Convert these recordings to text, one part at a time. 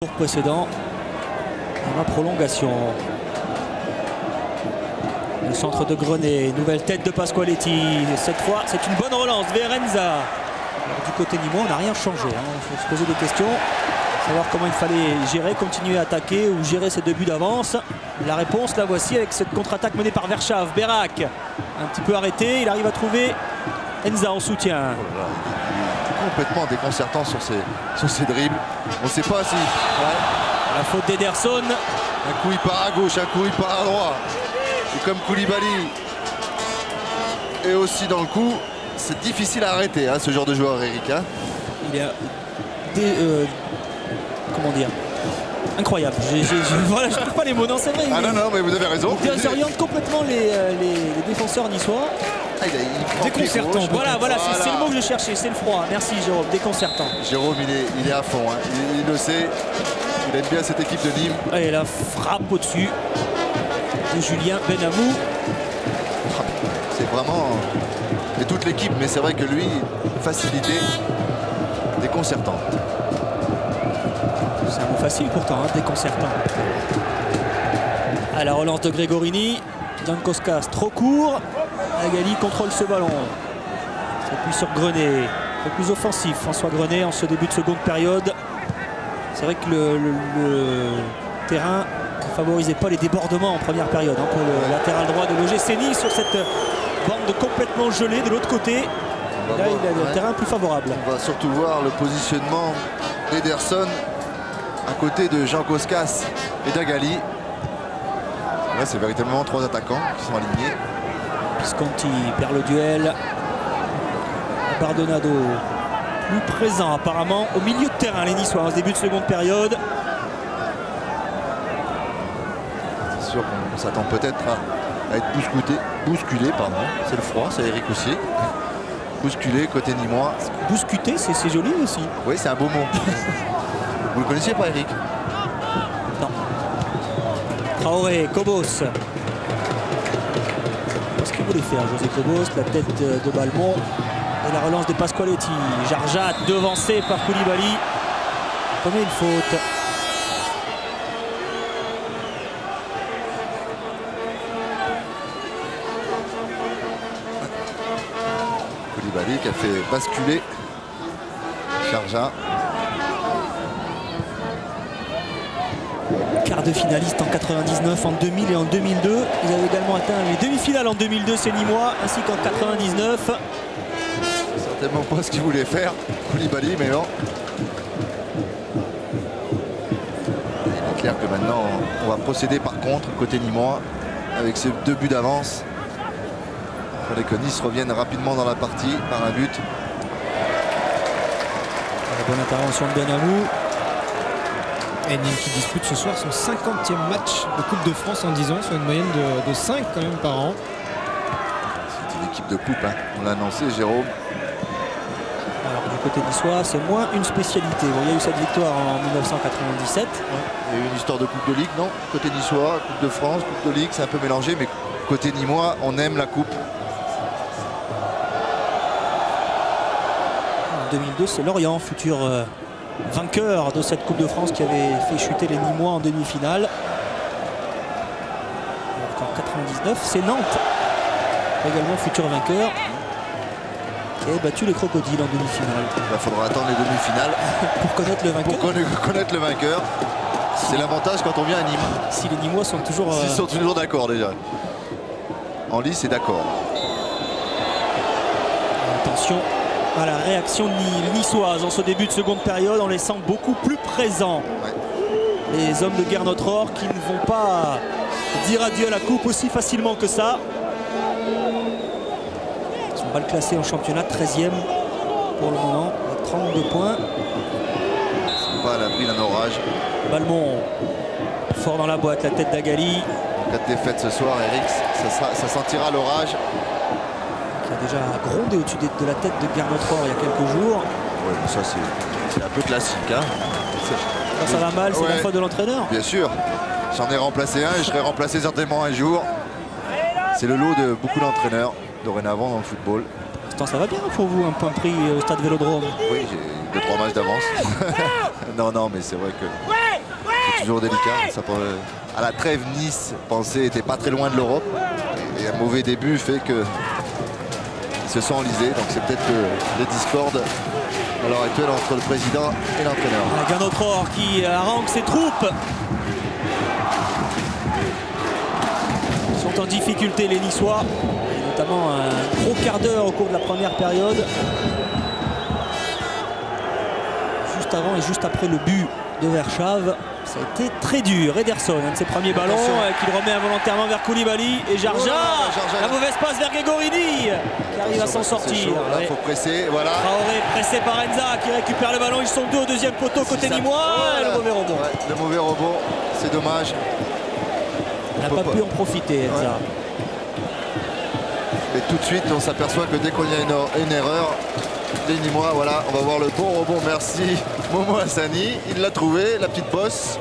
Tour précédent dans la prolongation. Le centre de Grenet, nouvelle tête de Pasqualetti. Cette fois, c'est une bonne relance. Verenza. Du côté nîmois, on n'a rien changé. Il faut se poser des questions. Savoir comment il fallait gérer, continuer à attaquer ou gérer ses deux buts d'avance. La réponse, la voici avec cette contre-attaque menée par Verschav. Berak, un petit peu arrêté. Il arrive à trouver Enza en soutien. Complètement déconcertant sur ses dribbles. On ne sait pas si... Ouais. La faute d'Ederson. Un coup il part à gauche, un coup il part à droite. Et comme Koulibaly est aussi dans le coup, c'est difficile à arrêter ce genre de joueur, Eric. Il y a comment dire, incroyable. Voilà, je ne trouve pas les mots. Non, c'est vrai. Ah non, mais vous avez raison. Il désoriente complètement les défenseurs niçois. Déconcertant. Voilà, c'est le mot que je cherchais, c'est le froid. Merci Jérôme, déconcertant. Jérôme, il est à fond, il le sait. Il aime bien cette équipe de Nîmes. Et la frappe au-dessus de Julien Benamou. C'est vraiment... Et toute l'équipe, mais c'est vrai que lui, facilité déconcertante. C'est un mot facile pourtant, déconcertant. À la relance de Gregorini. Jankowskas trop court. Agali contrôle ce ballon. S'appuie sur Grenet. Un peu plus offensif François Grenet en ce début de seconde période. C'est vrai que le terrain ne favorisait pas les débordements en première période pour le latéral droit de l'OGC Nice sur cette bande complètement gelée de l'autre côté. Là, il a le terrain plus favorable. On va surtout voir le positionnement d'Ederson à côté de Jankowskas et d'Agali. Là, c'est véritablement trois attaquants qui sont alignés. Visconti perd le duel. Bardonado plus présent apparemment au milieu de terrain, les Niçois en ce début de seconde période. C'est sûr qu'on s'attend peut-être à être bousculé, pardon. C'est le froid, c'est Eric aussi. Bousculé côté nîmois. Bouscuter, c'est joli aussi. Oui, c'est un beau mot. Vous le connaissiez pas, Eric? Non. Traoré, Cobos. Ce qu'il voulait faire, José Cobos, la tête de Balmont. Et la relance de Pasqualetti. Jarjat devancé par Koulibaly. Commet une faute. Koulibaly qui a fait basculer Jarjat. Quart de finaliste en 99, en 2000 et en 2002. Ils avaient également atteint les demi-finales en 2002, ces Nîmois, ainsi qu'en 99. Certainement pas ce qu'il voulait faire, Koulibaly, mais non. Il est clair que maintenant, on va procéder par contre, côté nîmois, avec ces deux buts d'avance. Il fallait que Nice revienne rapidement dans la partie par un but. La bonne intervention de Benamou. Et Nîmes qui dispute ce soir son 50e match de Coupe de France en 10 ans, sur une moyenne de 5 quand même par an. C'est une équipe de coupe, on l'a annoncé, Jérôme. Alors du côté niçois, c'est moins une spécialité. Bon, il y a eu cette victoire en 1997. Il y a eu une histoire de Coupe de Ligue, non? Côté niçois, Coupe de France, Coupe de Ligue, c'est un peu mélangé, mais côté nîmois, on aime la coupe. En 2002, c'est Lorient, futur vainqueur de cette Coupe de France, qui avait fait chuter les Nîmois en demi-finale. En 99, c'est Nantes, également futur vainqueur, qui avait battu les Crocodiles en demi-finale. Il faudra attendre les demi-finales pour connaître le vainqueur. Pour connaître le vainqueur. C'est l'avantage quand on vient à Nîmes. Si les Nîmois sont toujours... S'ils sont toujours d'accord déjà. En lice, c'est d'accord. Attention à la réaction niçoise en ce début de seconde période, on les sent beaucoup plus présents. Ouais. Les hommes de Gernot Rohr qui ne vont pas dire adieu à la coupe aussi facilement que ça. Ils sont mal classés en championnat, 13e pour le moment, avec 32 points. Ils sont pas à l'abri d'un orage. Balmont, fort dans la boîte, la tête d'Agali. 4 défaites ce soir, Eric, ça sentira l'orage. Qui a déjà grondé au-dessus de la tête de Gernot Rohr il y a quelques jours. Ouais, mais ça c'est un peu classique. Quand ça va mal, c'est la faute de l'entraîneur. Bien sûr. J'en ai remplacé un et je serai remplacé certainement un jour. C'est le lot de beaucoup d'entraîneurs dorénavant dans le football. Pour l'instant, ça va bien pour vous, un point pris au stade Vélodrome. Oui, j'ai 2-3 matchs d'avance. Non, mais c'est vrai que toujours délicat. Ça peut... À la trêve, Nice pensait était pas très loin de l'Europe. Et un mauvais début fait que ils se sont enlisés. Donc c'est peut-être les discordes à l'heure actuelle entre le président et l'entraîneur. Gernot qui harangue ses troupes. Ils sont en difficulté les Niçois. Et notamment un gros quart d'heure au cours de la première période. Juste avant et juste après le but de Verschave. Ça a été très dur. Ederson, un de ses premiers ballons qu'il remet involontairement vers Koulibaly et Jarja. La mauvaise passe vers Gregorini qui arrive à s'en sortir. Il faut presser. Voilà. Traoré pressé par Enza qui récupère le ballon. Ils sont deux au deuxième poteau côté nîmois. Le mauvais rebond. Le mauvais rebond, c'est dommage. Il n'a pas pu en profiter, Enza. Et tout de suite, on s'aperçoit que dès qu'on y a une erreur, les Nîmois, voilà, on va voir le bon rebond. Merci Momo Hassani, il l'a trouvé, la petite bosse.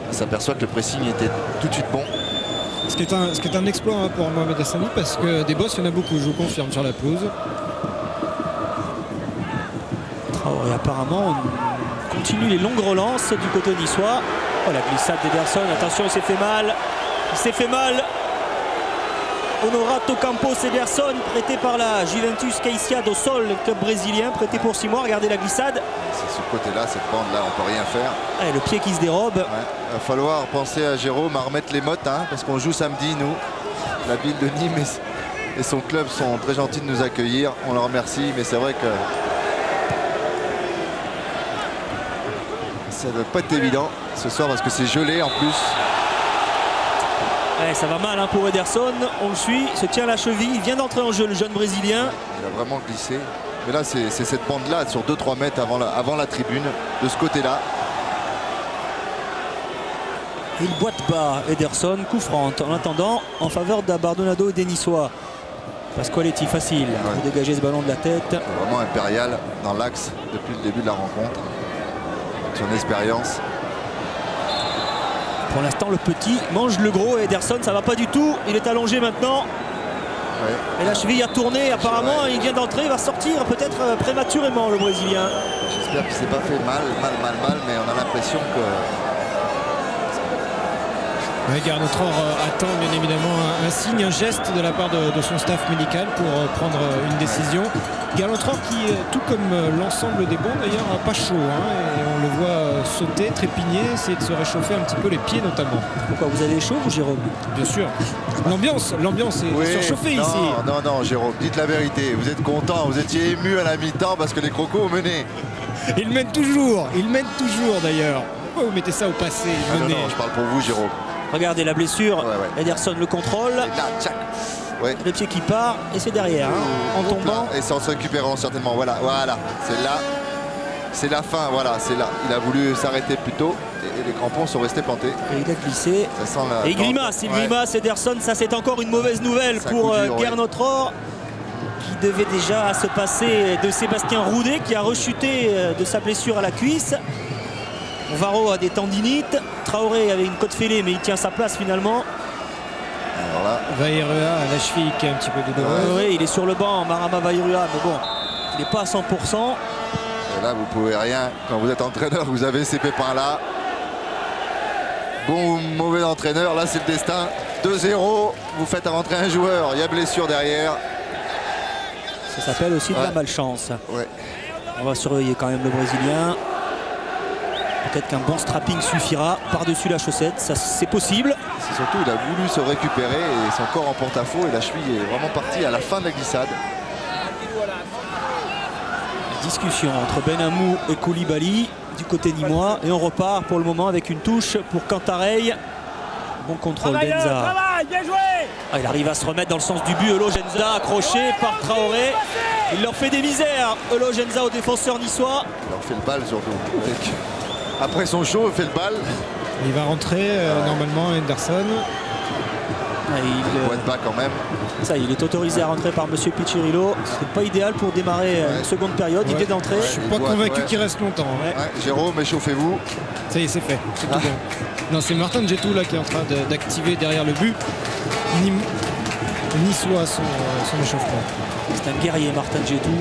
On s'aperçoit que le pressing était tout de suite bon. Ce qui est un exploit pour Mohamed Hassani, parce que des bosses, il y en a beaucoup, je vous confirme, sur la pelouse. Traoré apparemment continue les longues relances du côté niçois. Oh, la glissade d'Ederson, attention, il s'est fait mal. Il s'est fait mal. Honorato Campos Ederson, prêté par la Juventus Caicedo Sol, le club brésilien, prêté pour 6 mois. Regardez la glissade. C'est ce côté-là, cette bande-là, on peut rien faire. Et le pied qui se dérobe. Il va falloir penser à Jérôme à remettre les mottes, hein, parce qu'on joue samedi, nous. La ville de Nîmes et son club sont très gentils de nous accueillir. On leur remercie, mais c'est vrai que ça ne doit pas être évident ce soir parce que c'est gelé en plus. Ouais, ça va mal hein, pour Ederson, on le suit, il se tient la cheville, il vient d'entrer en jeu le jeune brésilien. Il a vraiment glissé. Mais là c'est cette bande là sur 2-3 mètres avant la tribune, de ce côté là. Il boite bas Ederson, coup franc en attendant en faveur d'Abardonado et des Niçois. Pasqualetti facile pour dégager ce ballon de la tête. Vraiment impérial dans l'axe depuis le début de la rencontre. Son expérience. Pour l'instant, le petit mange le gros et Ederson, ça va pas du tout. Il est allongé maintenant. Ouais. Et la cheville a tourné. Apparemment, il vient d'entrer. Il va sortir peut-être prématurément, le Brésilien. J'espère qu'il s'est pas fait mal, mais on a l'impression que... Gernot attend bien évidemment un signe, un geste de la part de son staff médical pour prendre une décision. Gernot qui, tout comme l'ensemble des bons d'ailleurs, n'a pas chaud. Et on le voit sauter, trépigner, essayer de se réchauffer un petit peu les pieds notamment. Pourquoi vous avez chaud, vous, Jérôme? Bien sûr. L'ambiance est surchauffée ici. Non, Jérôme, dites la vérité. Vous êtes content, vous étiez ému à la mi-temps parce que les Crocos ont mené. Ils mènent toujours d'ailleurs. Pourquoi vous mettez ça au passé? Non, je parle pour vous, Jérôme. Regardez la blessure, Ederson le contrôle. Le pied qui part et c'est derrière en tombant. Et c'est en se récupérant certainement. Voilà, c'est là. C'est la fin, c'est là. Il a voulu s'arrêter plus tôt et les crampons sont restés plantés. Et il a glissé. Ça sent et il grimace, Ederson. Ça, c'est encore une mauvaise nouvelle pour Gernot qui devait déjà se passer de Sébastien Roudet qui a rechuté de sa blessure à la cuisse. Varro a des tendinites. Traoré avait une côte fêlée, mais il tient sa place finalement. Vairua à la cheville qui est un petit peu douloureuse. Oui, il est sur le banc, Marama Vairua, mais bon, il n'est pas à 100%. Et là, vous pouvez rien. Quand vous êtes entraîneur, vous avez ces pépins-là. Bon ou mauvais entraîneur, là c'est le destin. 2-0, vous faites rentrer un joueur, il y a blessure derrière. Ça s'appelle aussi de la malchance. On va surveiller quand même le Brésilien. Peut-être qu'un bon strapping suffira par-dessus la chaussette, c'est possible. C'est surtout il a voulu se récupérer et son corps en porte-à-faux et la cheville est vraiment partie à la fin de la glissade. Discussion entre Benhamou et Koulibaly du côté nîmois et on repart pour le moment avec une touche pour Cantarey. Bon contrôle d'Enza. Il arrive à se remettre dans le sens du but. Elo Genza accroché par Traoré. Il leur fait des misères. Elo Genza aux défenseurs niçois. Il leur fait le bal surtout. Après son show, il fait le bal. Il va rentrer normalement Henderson. Il pointe pas quand même. Ça, il est autorisé à rentrer par Monsieur Piccirillo. C'est pas idéal pour démarrer une seconde période. Il vient d'entrer. Je suis pas convaincu qu'il reste longtemps. Jérôme, échauffez-vous. Ça y est, c'est fait. C'est tout bon. Non, c'est Martin Djetou là qui est en train d'activer derrière le but. Niçois son échauffement. C'est un guerrier, Martin Djetou.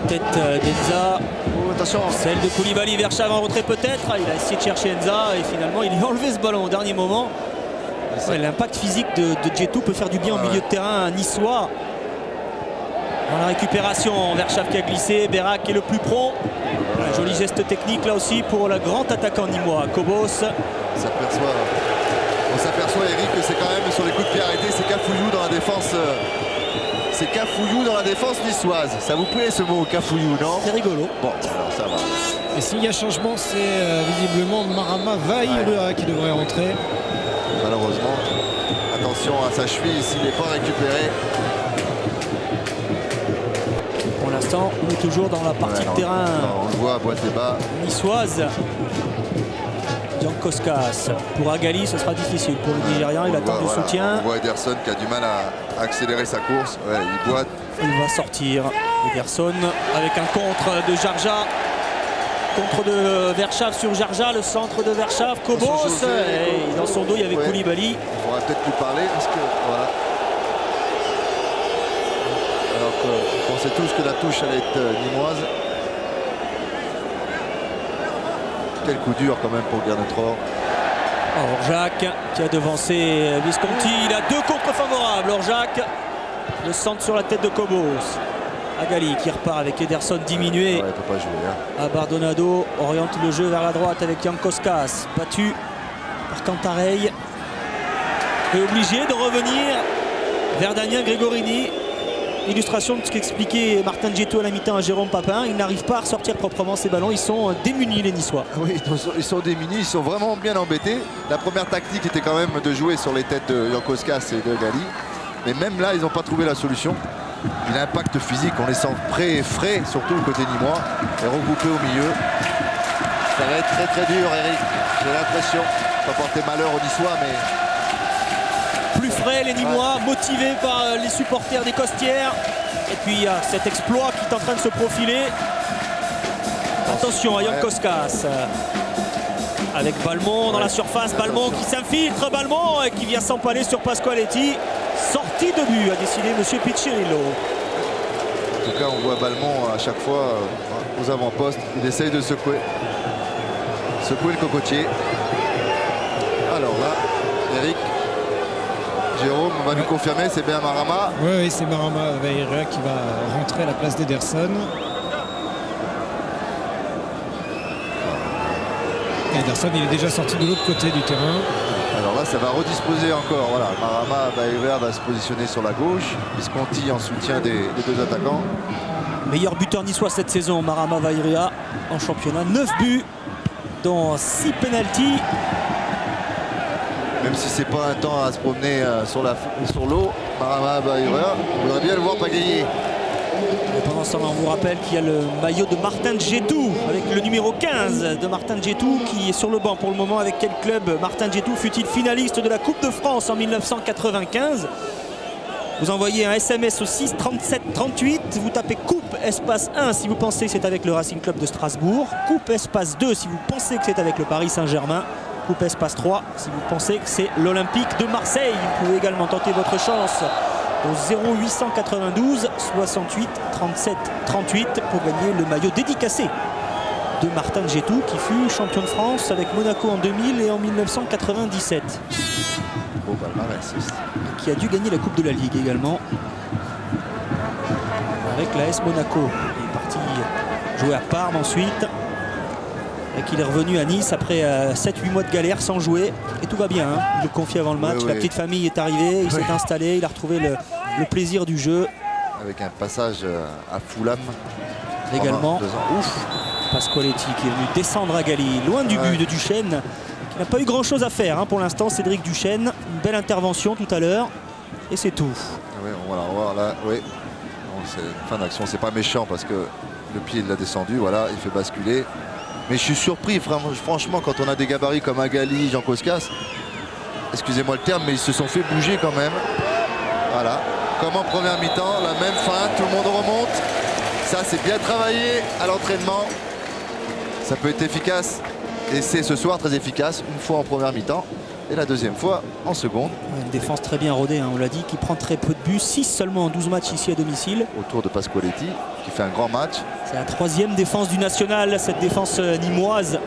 Tête d'Enza. Oh, attention. Celle de Koulibaly, Verchave en retrait peut-être. Il a essayé de chercher Enza et finalement il a enlevé ce ballon au dernier moment. Ouais, l'impact physique de Djetou peut faire du bien au milieu de terrain niçois. Dans la récupération, Verchave qui a glissé, Berak qui est le plus prompt. Un joli geste technique là aussi pour le grand attaquant nîmois, Kobos. On s'aperçoit, Eric, que c'est quand même sur les coups de pied arrêtés, c'est Cafouillou dans la défense. C'est Cafouillou dans la défense niçoise. Ça vous plaît ce mot, Cafouillou, non? C'est rigolo. Bon, alors ça va. Et s'il y a changement, c'est visiblement Marama Vaïrua qui devrait rentrer. Malheureusement. Attention à sa cheville s'il n'est pas récupéré. Pour l'instant, on est toujours dans la partie de terrain. On le voit à boîte et bas. Niçoise. Jankoskas. Pour Agali, ce sera difficile. Pour le Nigérian, il attend du soutien. On voit Ederson qui a du mal à accélérer sa course. Ouais, il boite. Il va sortir. Ederson avec un contre de Jarja. Contre de Verchave sur Jarja, le centre de Verchave, Kobos. Et dans son dos, il y avait Koulibaly. Il faudra peut-être lui parler parce que voilà. Alors qu'on pensait tous que la touche allait être nîmoise. Quel coup dur quand même pour Garnetror. Orjac qui a devancé Visconti. Il a deux contres favorables. Orjac, le centre sur la tête de Kobos. Agali qui repart avec Ederson diminué. Ouais, il peut pas jouer. Hein. Abardonado oriente le jeu vers la droite avec Jankoskas. Battu par Cantarey. Et obligé de revenir vers Damien Gregorini. Illustration de ce qu'expliquait Martin Djetou à la mi-temps à Jérôme Papin. Ils n'arrivent pas à ressortir proprement ces ballons. Ils sont démunis, les Niçois. Oui, ils sont démunis. Ils sont vraiment bien embêtés. La première tactique était quand même de jouer sur les têtes de Jankoskas et de Agali. Mais même là, ils n'ont pas trouvé la solution. L'impact physique, on les sent prêts et frais, surtout le côté nîmois, et regroupés au milieu. Ça va être très très dur, Eric. J'ai l'impression. Ça va porter malheur aux Niçois, mais... Plus frais, les Nîmois, motivés par les supporters des Costières. Et puis il y a cet exploit qui est en train de se profiler. Attention à Jankoskas. Avec Balmont dans la surface. Balmont qui s'infiltre. Balmont qui vient s'empaler sur Pasqualetti. Sortie de but, a décidé M. Piccirillo. En tout cas, on voit Balmont à chaque fois aux avant-postes. Il essaye de secouer le cocotier. Alors là, Eric, Jérôme va nous confirmer, c'est bien Marama. Oui, c'est Marama Vaïrua qui va rentrer à la place d'Ederson. Ederson, il est déjà sorti de l'autre côté du terrain. Alors là, ça va redisposer encore. Voilà, Marama Vaïrua va se positionner sur la gauche. Visconti en soutien des deux attaquants. Meilleur buteur niçois cette saison, Marama Vaïrua en championnat. 9 buts, dont 6 pénaltys. Même si c'est pas un temps à se promener sur l'eau, Marama Vaïrua, on voudrait bien le voir pagayer. Et pendant ce temps, on vous rappelle qu'il y a le maillot de Martin Djetou avec le numéro 15 de Martin Djetou qui est sur le banc pour le moment. Avec quel club Martin Djetou fut-il finaliste de la Coupe de France en 1995? Vous envoyez un SMS au 6 37 38, vous tapez coupe espace 1 si vous pensez que c'est avec le Racing Club de Strasbourg, coupe espace 2 si vous pensez que c'est avec le Paris Saint-Germain, coupe espace 3 si vous pensez que c'est l'Olympique de Marseille. Vous pouvez également tenter votre chance au 0892 68 37 38 pour gagner le maillot dédicacé de Martin Djetou qui fut champion de France avec Monaco en 2000 et en 1997. Beau palmarès. Qui a dû gagner la Coupe de la Ligue également avec l'AS Monaco. Il est parti jouer à Parme ensuite et qu'il est revenu à Nice après 7-8 mois de galère sans jouer et tout va bien, hein. Il le confie avant le match, la petite famille est arrivée, il s'est installé, il a retrouvé le plaisir du jeu. Avec un passage à Fulham également. Pasqualetti qui est venu descendre à Gali, loin du but de Duchesne. Il n'a pas eu grand chose à faire hein, pour l'instant, Cédric Duchesne. Une belle intervention tout à l'heure et c'est tout. Oui, on va voir là. Oui. C'est fin d'action, c'est pas méchant parce que le pied il l'a descendu, voilà, il fait basculer. Mais je suis surpris, franchement, quand on a des gabarits comme Agali, Jankoskas, excusez-moi le terme, mais ils se sont fait bouger quand même. Voilà, comme en première mi-temps, la même fin, tout le monde remonte. Ça, c'est bien travaillé à l'entraînement. Ça peut être efficace. Et c'est ce soir très efficace, une fois en première mi-temps. Et la deuxième fois en seconde. Une défense très bien rodée, hein, on l'a dit, qui prend très peu de buts. 6 seulement en 12 matchs ici à domicile. Autour de Pasqualetti, qui fait un grand match. C'est la 3e défense du national, cette défense nîmoise.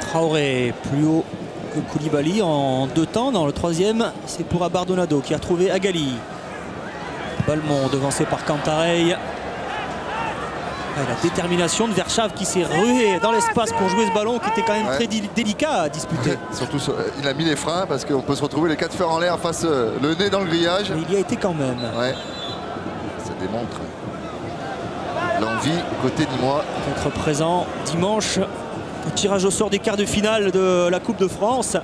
Traoré plus haut que Koulibaly en 2 temps. Dans le 3e, c'est pour Abardonado qui a trouvé Agali. Balmont devancé par Cantarey. La détermination de Verschave qui s'est rué dans l'espace pour jouer ce ballon qui était quand même très délicat à disputer. Surtout, il a mis les freins parce qu'on peut se retrouver les 4 fers en l'air face le nez dans le grillage. Mais il y a été quand même. Ouais. Ça démontre l'envie côté nîmois. Être présent dimanche au tirage au sort des quarts de finale de la Coupe de France.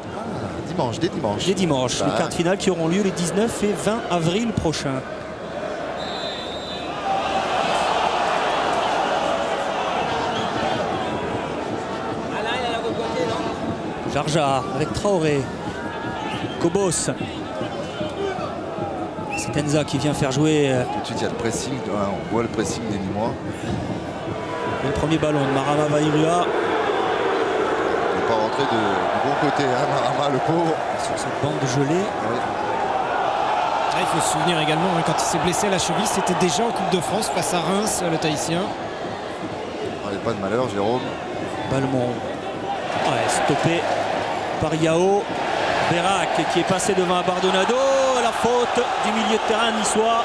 Dimanche, dès dimanche. Dès dimanche, les quarts de finale qui auront lieu les 19 et 20 avril prochains. Jarja avec Traoré. Kobos. C'est Tenza qui vient faire jouer. Tout de suite, il y a le pressing. On voit le pressing des Nîmois. Le premier ballon de Marama Vairua. Il n'est pas rentré du bon côté, hein, Marama, le pauvre. Sur cette bande gelée. Ouais. Il faut se souvenir également, hein, quand il s'est blessé à la cheville, c'était déjà en Coupe de France face à Reims, le Tahitien. Il n'y a pas de malheur, Jérôme. Balmont. Stoppé par Yao. Berak qui est passé devant Abardonado. La faute du milieu de terrain niçois.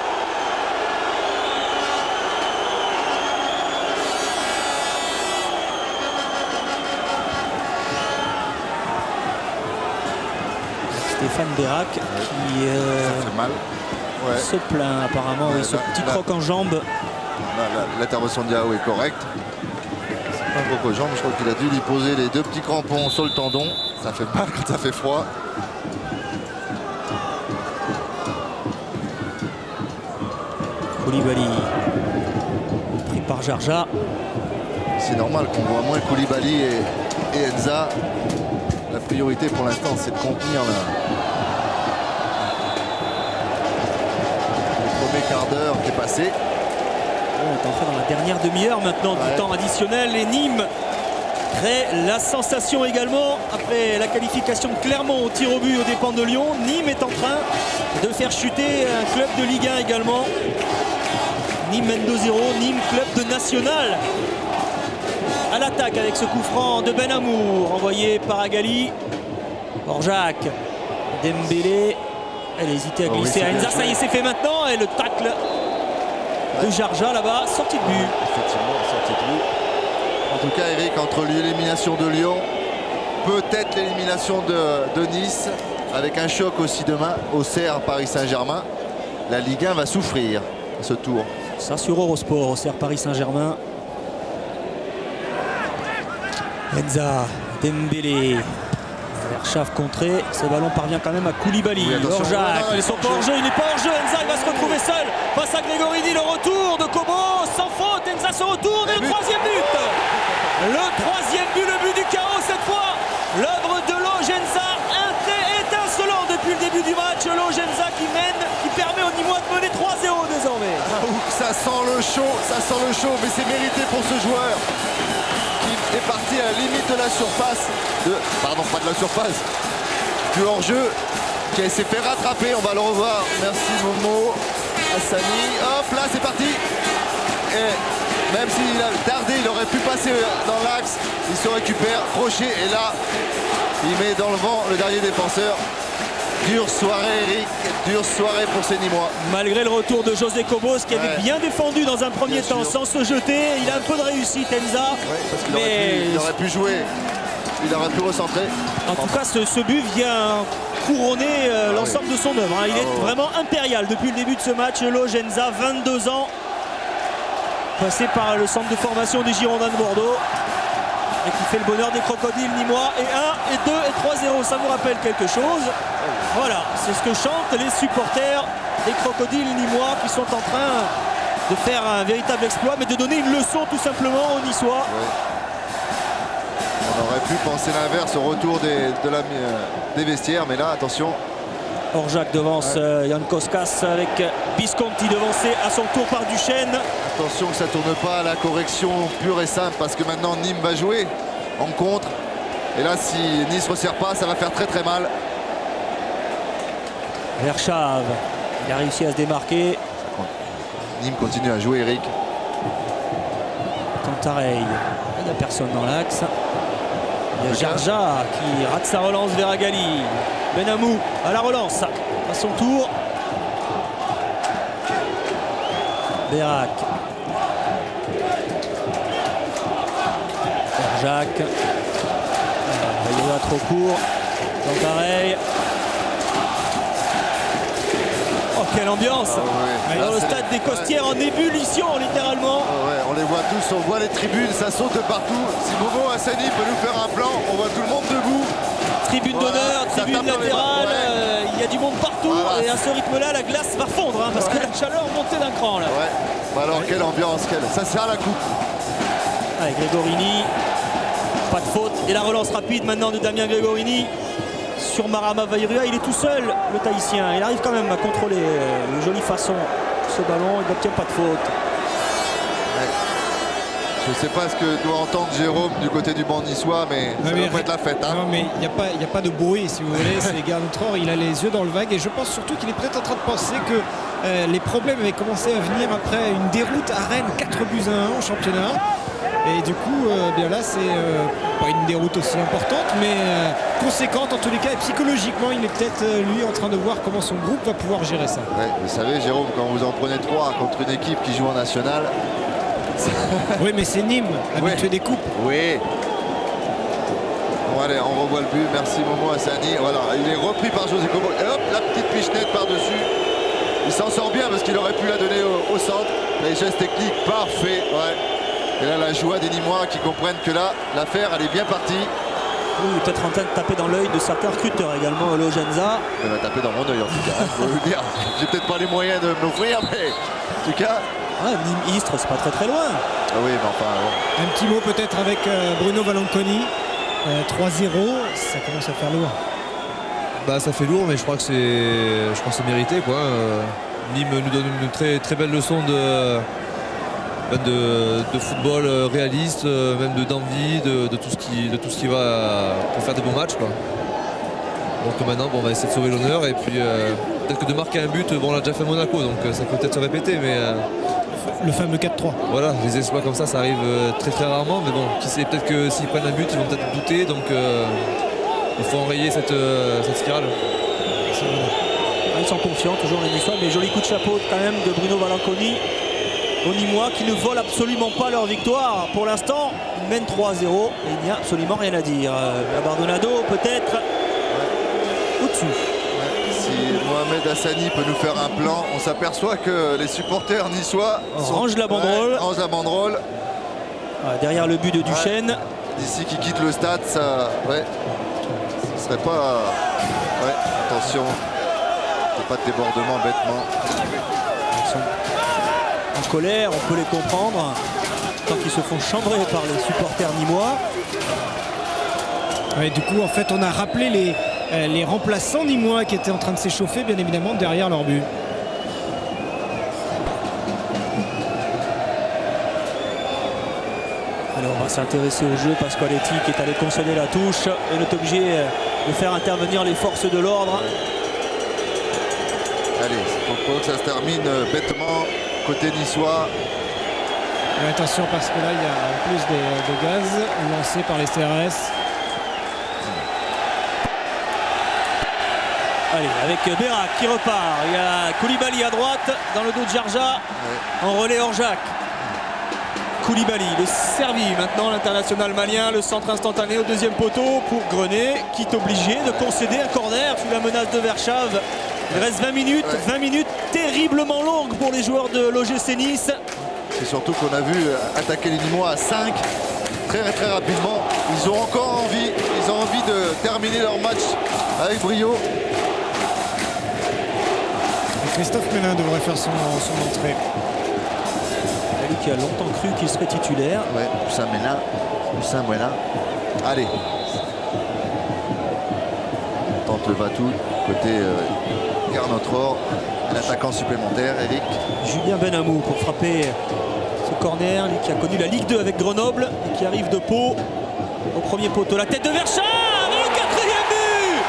Stéphane Berak qui ça fait mal. se plaint apparemment. Ce petit croc en jambe. L'intervention de Yao est correcte. C'est pas un croc aux jambes. Je crois qu'il a dû lui poser les 2 petits crampons sur le tendon. Ça fait mal quand ça fait froid. Koulibaly pris par Jarja. C'est normal qu'on voit moins Koulibaly et Enza. La priorité pour l'instant, c'est de contenir le premier quart d'heure qui est passé. On est entré dans la dernière demi-heure maintenant du temps additionnel. Et Nîmes crée la sensation également après la qualification de Clermont au tir au but aux dépens de Lyon. Nîmes est en train de faire chuter un club de Ligue 1 également. Nîmes mène 2-0, Nîmes club de national. À l'attaque avec ce coup franc de Ben Amour envoyé par Agali. Orjac, Dembélé. Elle hésitait à glisser à Enza. Ça y est, c'est fait maintenant. Et le tacle de Jarja là-bas, sortie de but. Effectivement, sortie de but. En tout cas, Eric, entre l'élimination de Lyon, peut-être l'élimination de Nice, avec un choc aussi demain, Auxerre Paris Saint-Germain, la Ligue 1 va souffrir ce tour. Ça sur Eurosport, Auxerre Paris Saint-Germain. Enza, Dembélé. Verschave contré, ce ballon parvient quand même à Koulibaly. Orjac, ils sont pas hors jeu, il n'est pas hors jeu. Enza il va se retrouver seul face à Grégory. Le retour de Kobo, sans faute. Enza se retourne et le 3e but. Le 3e but, le but du chaos cette fois. L'œuvre de Logenza, étincelant depuis le début du match. Logenza qui mène, qui permet aux Nîmois de mener 3-0 désormais. Ça sent le chaud, mais c'est mérité pour ce joueur. Est parti à la limite de la surface, pardon, pas de la surface, du hors-jeu, qui s'est fait rattraper. On va le revoir. Merci Momo, Hassani. Hop, là c'est parti. Et même s'il a tardé, il aurait pu passer dans l'axe. Il se récupère, crochet, et là, il met dans le vent le dernier défenseur. Dure soirée, Eric, dure soirée pour ces Nîmois. Malgré le retour de José Cobos qui avait bien défendu dans un premier temps sans se jeter, il a un peu de réussite, Enza. Parce qu'il aurait pu jouer, il aurait pu recentrer. En tout cas, ce but vient couronner l'ensemble de son œuvre. Il est vraiment impérial depuis le début de ce match. Logenza, 22 ans, passé par le centre de formation des Girondins de Bordeaux. Et qui fait le bonheur des crocodiles nîmois. Et 1, et 2, et 3-0. Ça vous rappelle quelque chose? Voilà, c'est ce que chantent les supporters des crocodiles nîmois qui sont en train de faire un véritable exploit, mais de donner une leçon tout simplement aux Niçois. On aurait pu penser l'inverse au retour des vestiaires, mais là, attention. Orjac devance Jan Koskas avec Visconti devancé à son tour par Duchesne. Attention que ça ne tourne pas à la correction pure et simple, parce que maintenant Nîmes va jouer en contre. Et là, si Nice ne resserre pas, ça va faire très très mal. Verschave, il a réussi à se démarquer. Nîmes continue à jouer, Eric. Tantareil, il n'y a personne dans l'axe. Il y a Jarja qui rate sa relance vers Agali. Benamou à la relance, à son tour. Bérac. Jacques. Il va trop court. Tantareil. Oh, quelle ambiance! Dans le stade des Costières en ébullition, littéralement. Ouais, on les voit tous, on voit les tribunes, ça saute de partout. Si Momo Hassani peut nous faire un plan, on voit tout le monde debout. Tribune d'honneur, tribune latérale, il y a du monde partout. Et à ce rythme-là, la glace va fondre, hein, parce que la chaleur montait d'un cran. Là. Bah alors, quelle ambiance, ça sert à la coupe. Allez, Grégorini, pas de faute. Et la relance rapide maintenant de Damien Grégorini. Sur Marama Vairua, il est tout seul, le Tahitien. Il arrive quand même à contrôler de jolie façon ce ballon. Il n'obtient pas de faute. Je ne sais pas ce que doit entendre Jérôme du côté du banc niçois, mais ça va pas être la fête. Hein. Non, mais il n'y a pas de bruit, si vous voulez. C'est Garnotror, il a les yeux dans le vague. Et je pense surtout qu'il est peut-être en train de penser que les problèmes avaient commencé à venir après une déroute à Rennes, 4-1 en championnat. Et du coup, bien là, c'est pas une déroute aussi importante, mais conséquente en tous les cas. Et psychologiquement, il est peut-être, lui, en train de voir comment son groupe va pouvoir gérer ça. Ouais, vous savez, Jérôme, quand vous en prenez 3 contre une équipe qui joue en national... Oui, mais c'est Nîmes, habitué des coupes. Oui. Bon, allez, on revoit le but. Merci Momo Hassani. Voilà, il est repris par José Cobo. Et hop, la petite pichenette par-dessus. Il s'en sort bien parce qu'il aurait pu la donner au centre. Les gestes techniques, parfait. Ouais. Et là, la joie des Nîmois qui comprennent que là, l'affaire, elle est bien partie. Oui, il est peut-être en train de taper dans l'œil de certains recruteurs également, Logenza. Il va taper dans mon œil en tout cas. Je peux vous dire, j'ai peut-être pas les moyens de m'offrir, mais en tout cas... Nîmes-Istres, c'est pas très loin. Ah oui, mais enfin... Bon. Un petit mot peut-être avec Bruno Valanconi. 3-0, ça commence à faire lourd. Bah, ça fait lourd, mais je crois que c'est mérité, quoi. Nîmes nous donne une très, très belle leçon de football réaliste, même d'envie, de tout ce qui va pour faire des bons matchs, quoi. Donc maintenant, bon, on va essayer de sauver l'honneur et puis peut-être que de marquer un but, bon, on l'a déjà fait à Monaco, donc ça peut peut-être se répéter, mais le fameux 4-3. Voilà, les exploits comme ça arrive très très rarement, mais bon, qui sait, peut-être que s'ils prennent un but, ils vont peut-être douter, donc il faut enrayer cette spirale. Ils sont confiants, toujours les Niçois, mais joli coup de chapeau quand même de Bruno Valanconi aux Nîmois qui ne volent absolument pas leur victoire. Pour l'instant, ils mènent 3-0 et il n'y a absolument rien à dire. Bardonado peut-être au-dessus. Si Mohamed Hassani peut nous faire un plan, on s'aperçoit que les supporters niçois rangent la banderole. Rangent la banderole. Derrière le but de Duchesne. D'ici qui quitte le stade, ça... Ouais. Ce serait pas... Ouais, attention. Pas de débordement bêtement. Ils sont en colère, on peut les comprendre. Tant qu'ils se font chambrer par les supporters nîmois. Ouais, du coup, en fait, on a rappelé les remplaçants nîmois qui étaient en train de s'échauffer, bien évidemment, derrière leur but. Alors, on va s'intéresser au jeu. Pasqualetti qui est allé concéder la touche. Et est obligé de faire intervenir les forces de l'ordre. Allez, il faut que ça se termine bêtement côté niçois. Mais attention parce que là il y a en plus de gaz lancé par les CRS. Allez, avec Bérac qui repart. Il y a Koulibaly à droite dans le dos de Jarja. En relais Orjac. Koulibaly, le servi maintenant, l'international malien. Le centre instantané au deuxième poteau pour Grenet qui est obligé de concéder un corner sous la menace de Verschave. Il reste 20 minutes, 20 minutes terriblement longues pour les joueurs de l'OGC Nice. C'est surtout qu'on a vu attaquer les Nîmois à 5 très rapidement. Ils ont encore envie, ils ont envie de terminer leur match avec brio. Et Christophe Mélin devrait faire son entrée. Lui qui a longtemps cru qu'il serait titulaire. Ouais, Poussin Mélin. Allez. On tente le Vatou côté Garnotror. Un attaquant supplémentaire, Eric. Julien Benamou pour frapper ce corner, lui qui a connu la Ligue 2 avec Grenoble et qui arrive de Pau. au premier poteau. La tête de Verschav, le quatrième but.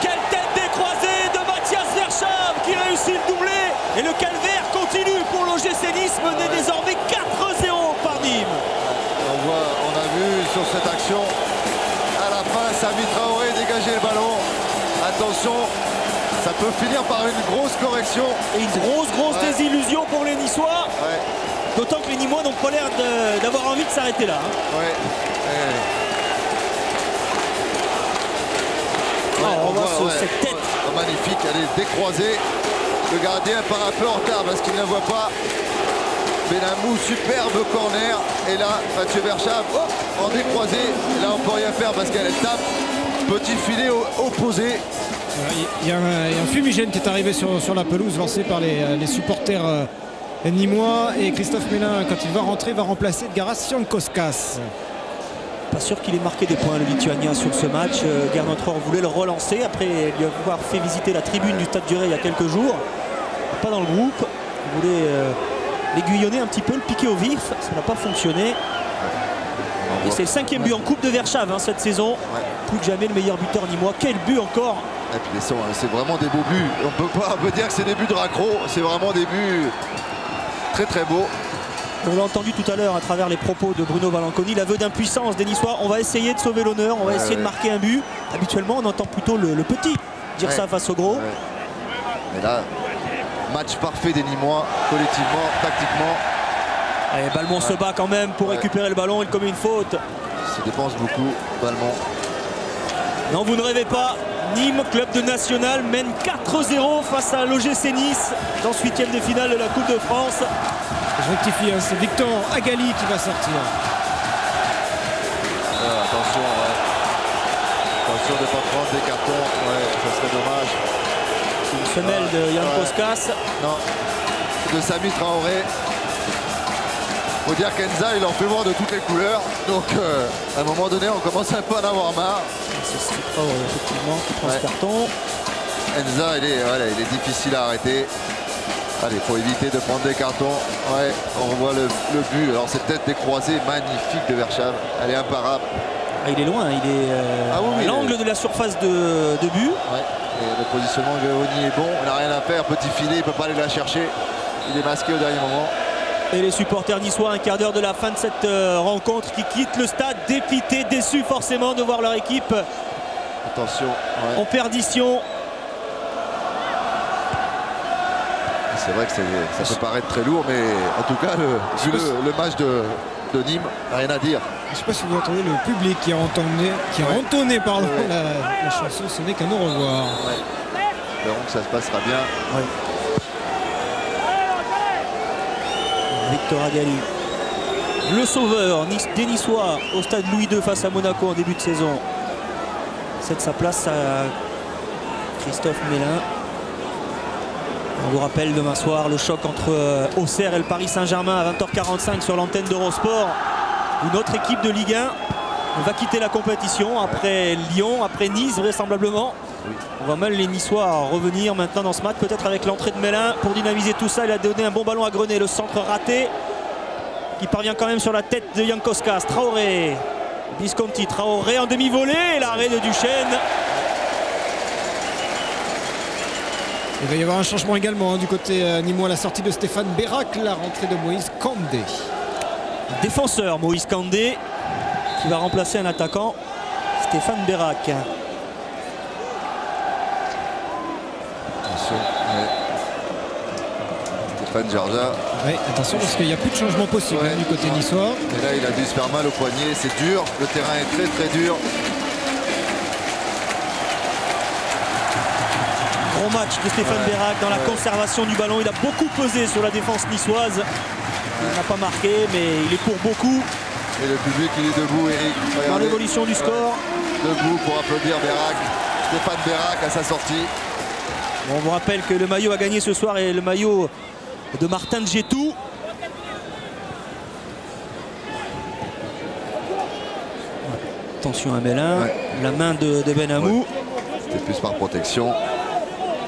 Quelle tête décroisée de Mathias Verschav qui réussit le doublé. Et le calvaire continue pour l'OGC Nice, mené désormais 4-0 par Nîmes. On a vu sur cette action, à la fin, Samy Traoré dégager le ballon. Attention, ça peut finir par une grosse correction. Et une grosse désillusion pour les Niçois. Ouais. D'autant que les Nîmois n'ont pas l'air d'avoir envie de s'arrêter là. Ouais. On voit cette tête. Magnifique, elle est décroisée. Le gardien part un peu en retard parce qu'il ne la voit pas. Benamou, superbe corner. Et là, Mathieu Verschav en décroisé. Et là, on ne peut rien faire parce qu'elle tape. Petit filet opposé. Il y a un fumigène qui est arrivé sur la pelouse, lancé par les supporters nîmois. Et Christophe Mélin, quand il va rentrer, va remplacer Edgaras Jankowskas. Pas sûr qu'il ait marqué des points, le Lituanien, sur ce match. Gernot Rohr voulait le relancer après lui avoir fait visiter la tribune du Stade du Ré il y a quelques jours. Pas dans le groupe. Il voulait l'aiguillonner un petit peu, le piquer au vif. Ça n'a pas fonctionné. Et c'est le 5e but en coupe de Verschav cette saison. Ouais. Plus que jamais le meilleur buteur nîmois. Quel but encore! Et puis c'est vraiment des beaux buts. On peut dire que c'est des buts de raccro. C'est vraiment des buts très très beaux. On l'a entendu tout à l'heure à travers les propos de Bruno Valanconi, l'aveu d'impuissance des Niçois. On va essayer de sauver l'honneur, on va essayer de marquer un but. Habituellement, on entend plutôt le petit dire ça face au gros. Mais là, match parfait des Nîmois, collectivement, tactiquement. Et Balmont se bat quand même pour récupérer le ballon, il commet une faute. Il se dépense beaucoup, Balmont. Non, vous ne rêvez pas. Nîmes, club de national, mène 4-0 face à l'OGC Nice dans ce 8e de finale de la Coupe de France. Je rectifie, c'est Victor Agali qui va sortir. Attention, attention de ne pas prendre des cartons, ça serait dommage. C'est une semelle de Jankowskas. Non, de Samy Traoré. Faut dire qu'Enza, il en fait voir de toutes les couleurs. Donc, à un moment donné, on commence un peu à en avoir marre. C'est Traoré, effectivement, qui prend ce carton. Enza, il est difficile à arrêter. Allez, il faut éviter de prendre des cartons. Ouais, on voit le but. Alors cette tête décroisée magnifique de Verschav. Elle est imparable. Il est loin, il est à l'angle de la surface de but. Ouais. Et le positionnement de Gaoni est bon. Il n'a rien à faire. Petit filet, il ne peut pas aller la chercher. Il est masqué au dernier moment. Et les supporters niçois, un quart d'heure de la fin de cette rencontre, qui quittent le stade dépités, déçus forcément de voir leur équipe en perdition. C'est vrai que ça peut paraître très lourd, mais en tout cas, vu le match de Nîmes, rien à dire. Je ne sais pas si vous entendez le public qui a entonné la chanson, ce n'est qu'un au revoir. Espérons que ça se passera bien. Victor Agali, le sauveur des Niçois au stade Louis II face à Monaco en début de saison. Cède sa place à Christophe Mélin. On vous rappelle demain soir le choc entre Auxerre et le Paris Saint-Germain à 20h45 sur l'antenne d'Eurosport. Une autre équipe de Ligue 1 va quitter la compétition après Lyon, après Nice vraisemblablement. On voit mal les Niçois revenir maintenant dans ce match, peut-être avec l'entrée de Mélin pour dynamiser tout ça. Il a donné un bon ballon à Grenet, le centre raté qui parvient quand même sur la tête de Jankowskas. Traoré, Visconti, Traoré en demi-volée, l'arrêt de Duchesne. Il va y avoir un changement également du côté nîmois, la sortie de Stéphane Bérac, la rentrée de Moïse Kandé. Défenseur Moïse Kandé qui va remplacer un attaquant, Stéphane Bérac. Attention, Stéphane Jarja. Attention parce qu'il n'y a plus de changement possible du côté niçois. Et là il a dû se faire mal au poignet, c'est dur, le terrain est très très dur. Gros match de Stéphane Bérac dans la conservation du ballon. Il a beaucoup pesé sur la défense niçoise. Il n'a pas marqué, mais il est pour beaucoup. Et le public, il est debout, Eric. Dans l'évolution du score. Debout pour applaudir Bérac. Stéphane Bérac à sa sortie. Bon, on vous rappelle que le maillot à gagner ce soir est le maillot de Martin Djetou. Attention à Mélin. La main de Benamou. C'était plus par protection.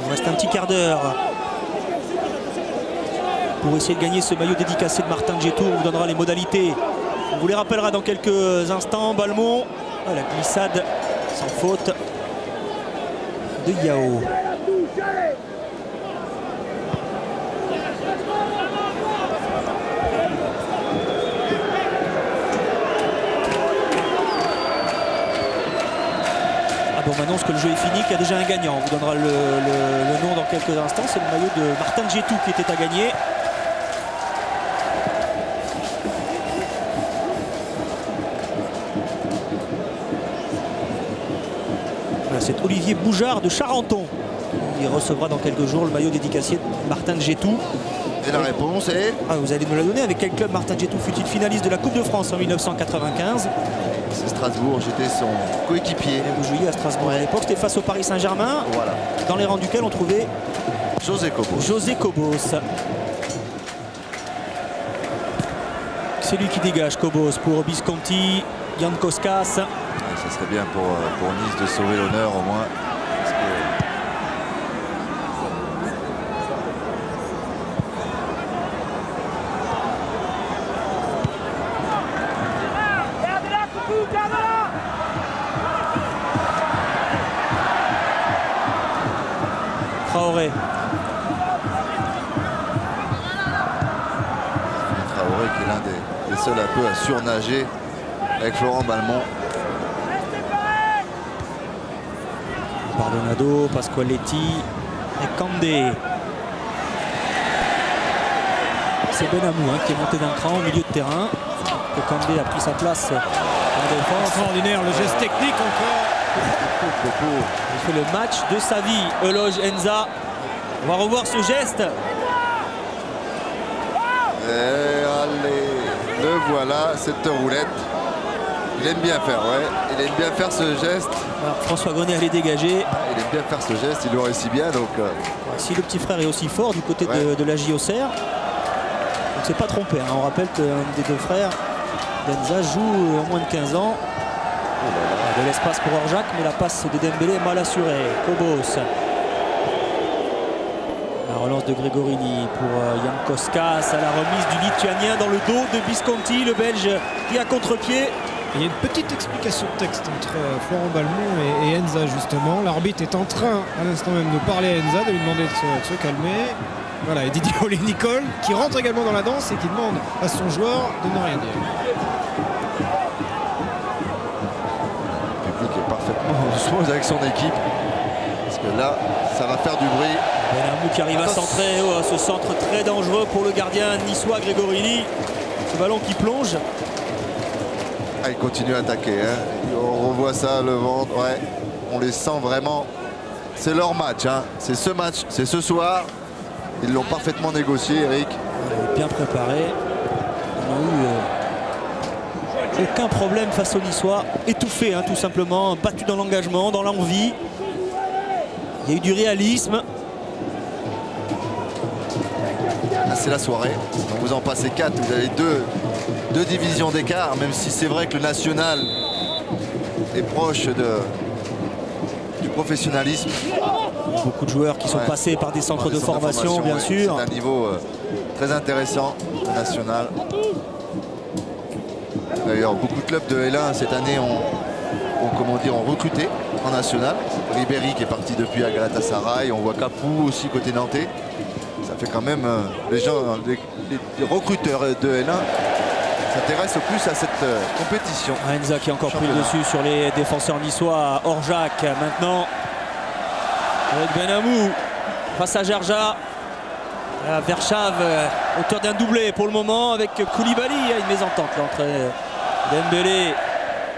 Il reste un petit quart d'heure pour essayer de gagner ce maillot dédicacé de Martin Djetou. On vous donnera les modalités. On vous les rappellera dans quelques instants. Balmont Ah, la glissade sans faute de Yao. Ah bon, maintenant, ce que le jeu est fini, qu'il y a déjà un gagnant. On vous donnera le nom dans quelques instants. C'est le maillot de Martin Djetou qui était à gagner. C'est Olivier Boujard de Charenton. Il recevra dans quelques jours le maillot dédicacé de Martin Djetou. Et la réponse est... Ah, vous allez me la donner. Avec quel club Martin Djetou fut-il finaliste de la Coupe de France en 1995? C'est Strasbourg, j'étais son coéquipier. Et vous jouiez à Strasbourg à l'époque. C'était face au Paris Saint-Germain. Voilà. Dans les rangs duquel on trouvait José Cobos. José Cobos. C'est lui qui dégage Cobos pour Visconti, Jankowskas. Ça serait bien pour Nice de sauver l'honneur au moins. Parce que... Traoré. Traoré qui est l'un des seuls un peu à surnager avec Florent Balmont. Bardonado, Pasqualetti et Kandé. C'est Benamou qui est monté d'un cran au milieu de terrain. Que Kandé a pris sa place en défense. Extraordinaire, le geste technique encore. Il fait le match de sa vie. Eloge Enza. On va revoir ce geste. Et allez, le voilà, cette roulette. Il aime bien faire, ouais. Il aime bien faire ce geste. Alors, François Grenet allait dégager. Il aime bien faire ce geste, il le réussit bien. Donc, si le petit frère est aussi fort du côté de la JOCR, on ne s'est pas trompé. Hein. On rappelle qu'un des deux frères, Denza, joue en moins de 15 ans. De l'espace pour Orjac, mais la passe de Dembélé est mal assurée. Cobos. La relance de Gregorini pour Jankowskas à la remise du Lituanien dans le dos de Visconti, le Belge qui a contre-pied. Il y a une petite explication de texte entre Florent Balmont et Enza justement. L'arbitre est en train à l'instant même de parler à Enza, de lui demander de se calmer. Voilà, et Didier Olé-Nicole qui rentre également dans la danse et qui demande à son joueur de ne rien dire. Le public est parfaitement joué avec son équipe. Parce que là, ça va faire du bruit. Benamou qui arrive à centrer, ce centre très dangereux pour le gardien niçois Gregorini. Ce ballon qui plonge. Ah, il continue à attaquer. Hein. On revoit ça, le ventre. Ouais. On les sent vraiment. C'est leur match. Hein. C'est ce match. C'est ce soir. Ils l'ont parfaitement négocié, Eric. Bien préparé. On n'a eu aucun problème face aux Niçois. Étouffé, hein, tout simplement. Battu dans l'engagement, dans l'envie. Il y a eu du réalisme. C'est la soirée. Donc vous en passez 4. Vous avez deux divisions d'écart, même si c'est vrai que le national est proche du professionnalisme. Beaucoup de joueurs qui sont passés par des centres de formation, bien sûr. C'est un niveau très intéressant, le national. D'ailleurs, beaucoup de clubs de L1 cette année ont recruté en national. Ribéry qui est parti depuis à Galatasaray. On voit Capou aussi côté nantais. Ça fait quand même les recruteurs de L1 s'intéressent plus à cette compétition. Enza qui a encore pris le dessus sur les défenseurs niçois. Orjac maintenant avec Benamou face à Jarja. Verschave, auteur d'un doublé pour le moment avec Koulibaly. Il y a une mésentente là, entre Dembélé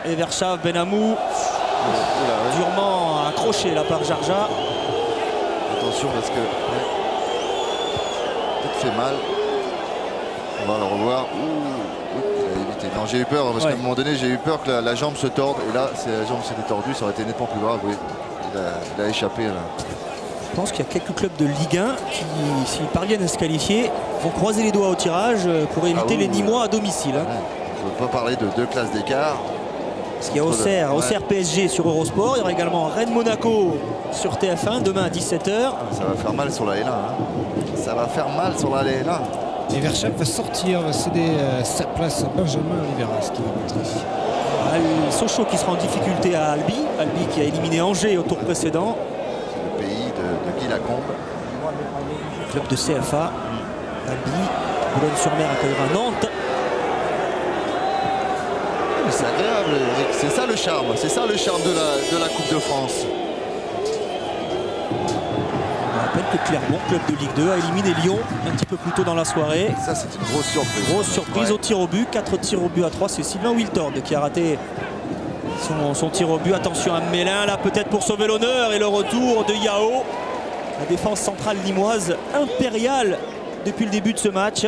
et Verschave. Benamou durement accroché là par Jarja. Attention parce que peut-être fait mal. On va le revoir. Il a évité. Non, j'ai eu peur parce qu'à un moment donné j'ai eu peur que la jambe se torde. Et là, si la jambe s'était tordue, ça aurait été nettement plus grave. Oui. Il a échappé là. Je pense qu'il y a quelques clubs de Ligue 1 qui, s'ils parviennent à se qualifier, vont croiser les doigts au tirage pour éviter les Nîmois à domicile. Hein. On ne peut pas parler de deux classes d'écart. Parce qu'il y a Auxerre PSG sur Eurosport. Il y aura également Rennes-Monaco sur TF1 demain à 17h. Ça va faire mal sur la L1. Hein. Ça va faire mal sur la L1. Et Verschave va sortir, va céder sa place à Benjamin Oliveras qui va rentrer. Sochaux qui sera en difficulté à Albi. Albi qui a éliminé Angers au tour précédent. Le pays de Guy Lacombe. Club de CFA. Albi. Boulogne-sur-Mer accueillera Nantes. C'est agréable, Eric. C'est ça le charme. C'est ça le charme de la Coupe de France. On rappelle que Clermont, club de Ligue 2, a éliminé Lyon un petit peu plus tôt dans la soirée. Ça, c'est une grosse surprise. Grosse surprise au tir au but. 4 tirs au but à 3. C'est Sylvain Wiltord qui a raté son tir au but. Attention à Mélin, là peut-être pour sauver l'honneur. Et le retour de Yao. La défense centrale limoise impériale depuis le début de ce match.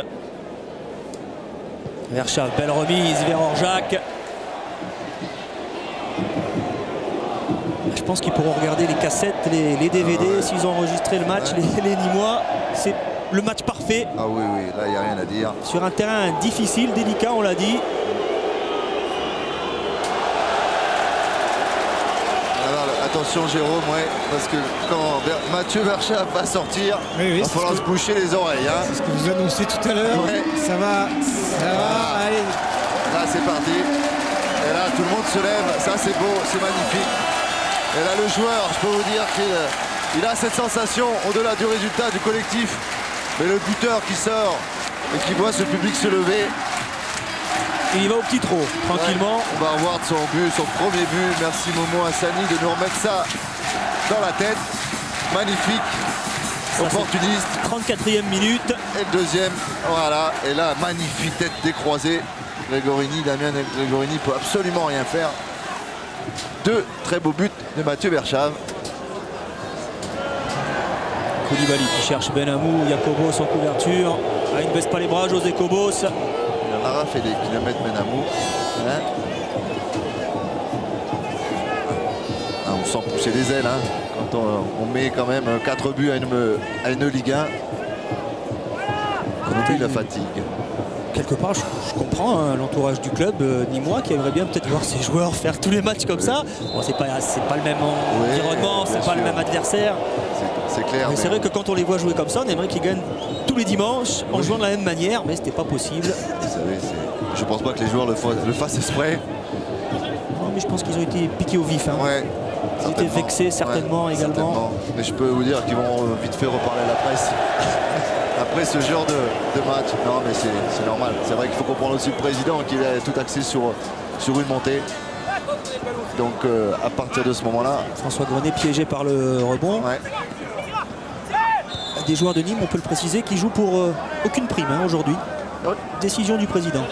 Verschav, belle remise vers Orjac. Je pense qu'ils pourront regarder les cassettes, les DVD s'ils ont enregistré le match, les Nîmois. C'est le match parfait. Ah oui, oui, là il n'y a rien à dire. Sur un terrain difficile, délicat, on l'a dit. Alors, attention Jérôme, parce que quand Mathieu Verschav va sortir, il va falloir se boucher les oreilles. Hein. C'est ce que vous annoncez tout à l'heure. Ça va, allez. Là c'est parti. Et là tout le monde se lève, ça c'est beau, c'est magnifique. Et là le joueur, je peux vous dire qu'il a cette sensation au-delà du résultat du collectif. Mais le buteur qui sort et qui voit ce public se lever. Et il va au petit trot, tranquillement. On va revoir son but, son premier but. Merci Momo Hassani de nous remettre ça dans la tête. Magnifique. Opportuniste. 34e minute. Et le deuxième, voilà. Et là, magnifique tête décroisée. Gregorini, Damien Gregorini peut absolument rien faire. 2 très beaux buts de Mathieu Verschav. Koulibaly qui cherche Benamou, Yakobos en couverture. Ah, il ne baisse pas les bras, José Cobos. Lara fait des kilomètres Benamou. Hein, on sent pousser les ailes hein, quand on met quand même 4 buts à une Ligue 1. Quand la fatigue. Quelque part, je comprends hein, l'entourage du club nîmois qui aimerait bien peut-être voir ses joueurs faire tous les matchs comme ça. Bon, c'est pas le même environnement, c'est pas le même adversaire. C'est clair. Mais c'est vrai que quand on les voit jouer comme ça, on aimerait qu'ils gagnent tous les dimanches en jouant de la même manière, mais c'était pas possible. Vous savez, je pense pas que les joueurs le fassent exprès. Non, mais je pense qu'ils ont été piqués au vif. Hein. Ouais, ils ont été vexés certainement également. Certainement. Mais je peux vous dire qu'ils vont vite fait reparler à la presse. Après ce genre de match, non mais c'est normal. C'est vrai qu'il faut comprendre aussi le président qui est tout axé sur une montée. Donc à partir de ce moment-là... François Grenet piégé par le rebond. Ouais. Des joueurs de Nîmes, on peut le préciser, qui jouent pour aucune prime hein, aujourd'hui. Décision du président.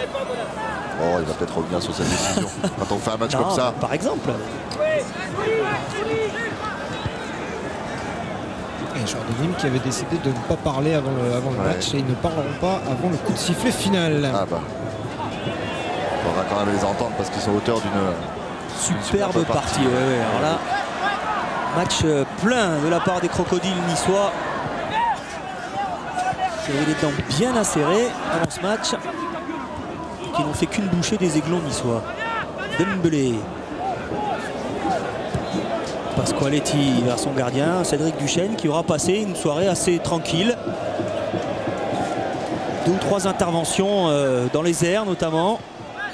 Oh, il va peut-être revenir sur cette décision quand on fait un match comme ça. Par exemple. Les joueurs de Nîmes qui avaient décidé de ne pas parler avant le match et ils ne parleront pas avant le coup de sifflet final. Ah bah. On va quand même les entendre parce qu'ils sont auteurs d'une superbe partie. Ouais. Alors là, match plein de la part des crocodiles niçois. Qui avaient les dents bien acérées avant ce match. Qui n'ont fait qu'une bouchée des aiglons niçois. Dembélé. Pasqualetti vers son gardien, Cédric Duchesne, qui aura passé une soirée assez tranquille. 2 ou 3 interventions dans les airs notamment.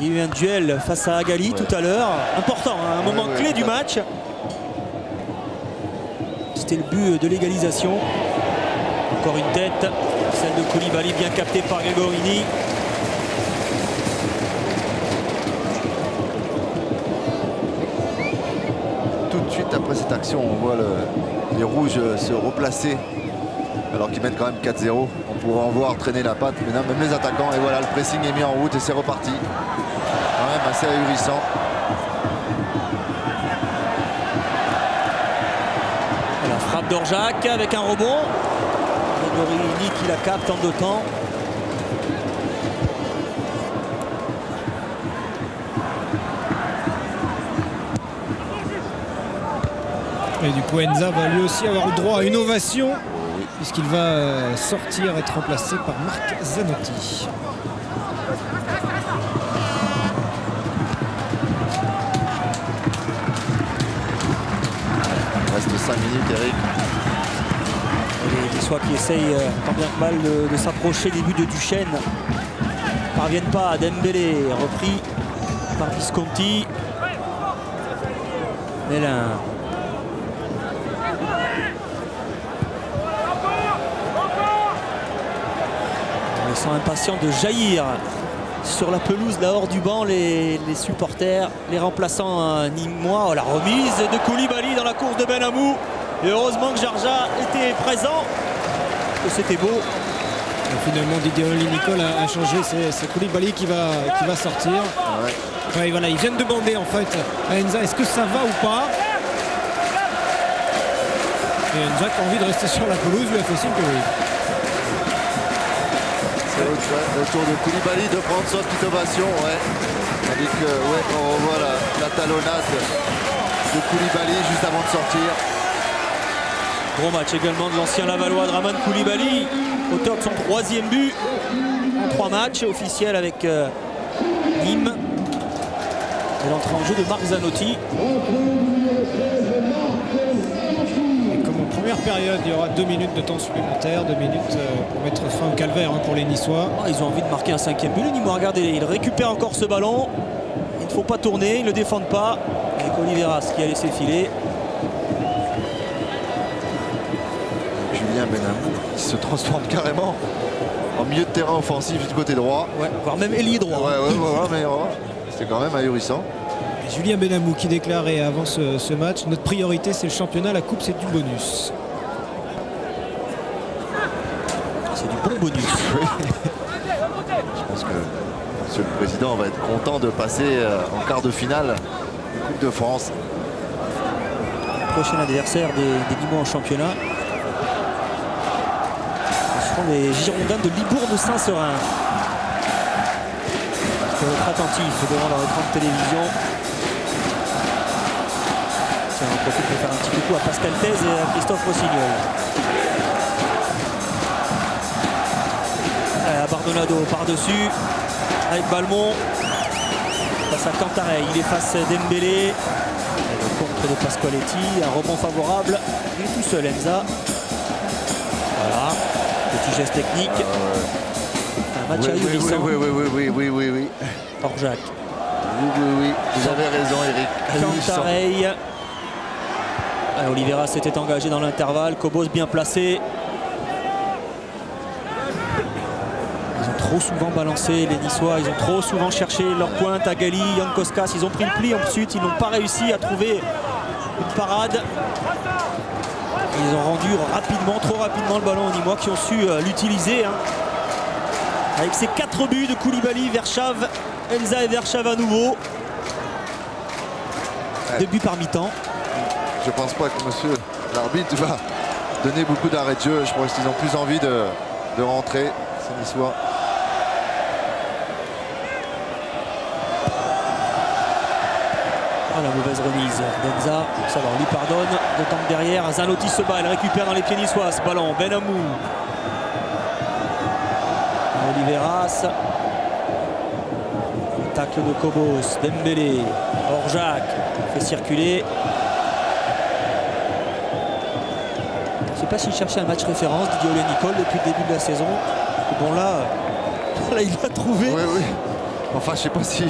Il y a eu un duel face à Agali tout à l'heure. Important, hein, un moment clé du match. C'était le but de l'égalisation. Encore une tête, celle de Koulibaly bien captée par Gregorini. Après cette action, on voit les rouges se replacer alors qu'ils mènent quand même 4-0. On pourrait en voir traîner la patte, mais non, même les attaquants. Et voilà, le pressing est mis en route et c'est reparti. Quand même assez ahurissant. La frappe d'Orjac avec un rebond. Gregorini qui la capte en 2 temps. Et du coup Enza va lui aussi avoir le droit à une ovation puisqu'il va sortir, être remplacé par Marc Zanotti. Il reste 5 minutes, Eric. Les Niçois qui essayent tant bien que mal de s'approcher des buts de Duchesne. Parviennent pas à Dembélé, repris par Visconti. Mélin. On sent impatient de jaillir sur la pelouse là hors du banc, les supporters, les remplaçants nîmois. Oh, la remise de Koulibaly dans la course de Benhamou. Et heureusement que Jarja était présent. Et c'était beau. Et finalement Didier Nicole a changé, c'est Koulibaly qui va sortir. Ouais. Ouais, voilà, ils viennent demander en fait à Enza est-ce que ça va ou pas. Et Enza qui a envie de rester sur la pelouse lui a fait signe que oui. C'est le tour de Koulibaly de prendre sa petite ovation, ouais. Tandis que, ouais, on revoit la talonnade de Koulibaly juste avant de sortir. Gros match également de l'ancien Lavallois Draman Koulibaly. Auteur de son 3e but en 3 matchs officiels avec Nîmes. Et l'entrée en jeu de Marc Zanotti. Et comme en première période, il y aura 2 minutes de temps supplémentaire, 2 minutes pour mettre fin au calvaire pour les Niçois. Oh, ils ont envie de marquer un 5e but. Les Nîmois, regardez, ils récupèrent encore ce ballon. Il ne faut pas tourner, ils ne le défendent pas. Avec Oliveras qui a laissé filer. Julien Benhamou qui se transforme carrément en milieu de terrain offensif du côté droit. Ouais, voire même ailier droit. Ouais, mais c'est quand même ahurissant. Et Julien Benhamou qui déclarait avant ce match, notre priorité c'est le championnat, la coupe c'est du bonus. C'est du bon bonus. Oui. Je pense que Monsieur le Président va être content de passer en quart de finale de Coupe de France. Prochain adversaire des Nîmois en championnat. Ce seront les Girondins de Libourne-Saint-Seurin. Il faut être attentif devant leur écran de télévision. Tiens, on profite pour faire un petit coucou à Pascal Thèse et à Christophe Rossignol. À Bardonado par-dessus avec Balmont. Face à Cantarey, il efface Dembélé. Le contre de Pasqualetti, un rebond favorable. Il est tout seul, Enza. Voilà, petit geste technique. Un match ahurissant. Oui. Orjac. Oui. Vous avez raison, Eric. Cantarey. Oliveira s'était engagé dans l'intervalle. Cobos bien placé. Ils ont trop souvent balancé les Niçois. Ils ont trop souvent cherché leur pointe. Agali, Jankoskas. Ils ont pris le pli ensuite. Ils n'ont pas réussi à trouver une parade. Ils ont rendu rapidement, trop rapidement le ballon aux Nîmois qui ont su l'utiliser. Avec ces 4 buts de Koulibaly, Verschave, Enza et Verschave à nouveau. 2 buts par mi-temps. Je pense pas que monsieur l'arbitre va donner beaucoup d'arrêts de jeu. Je pense qu'ils ont plus envie de rentrer, ces Niçois. Oh, la mauvaise remise d'Enza. Ça va, on lui pardonne. D'autant que derrière, Zanotti se bat. Elle récupère dans les pieds niçois ce ballon. Benhamou. Oliveras. Tacle de Cobos. Dembélé. Orjac fait circuler. Je ne sais pas s'il cherchait un match référence, Didier Nicole, depuis le début de la saison. Bon, là il l'a trouvé. Oui. Enfin, je sais pas si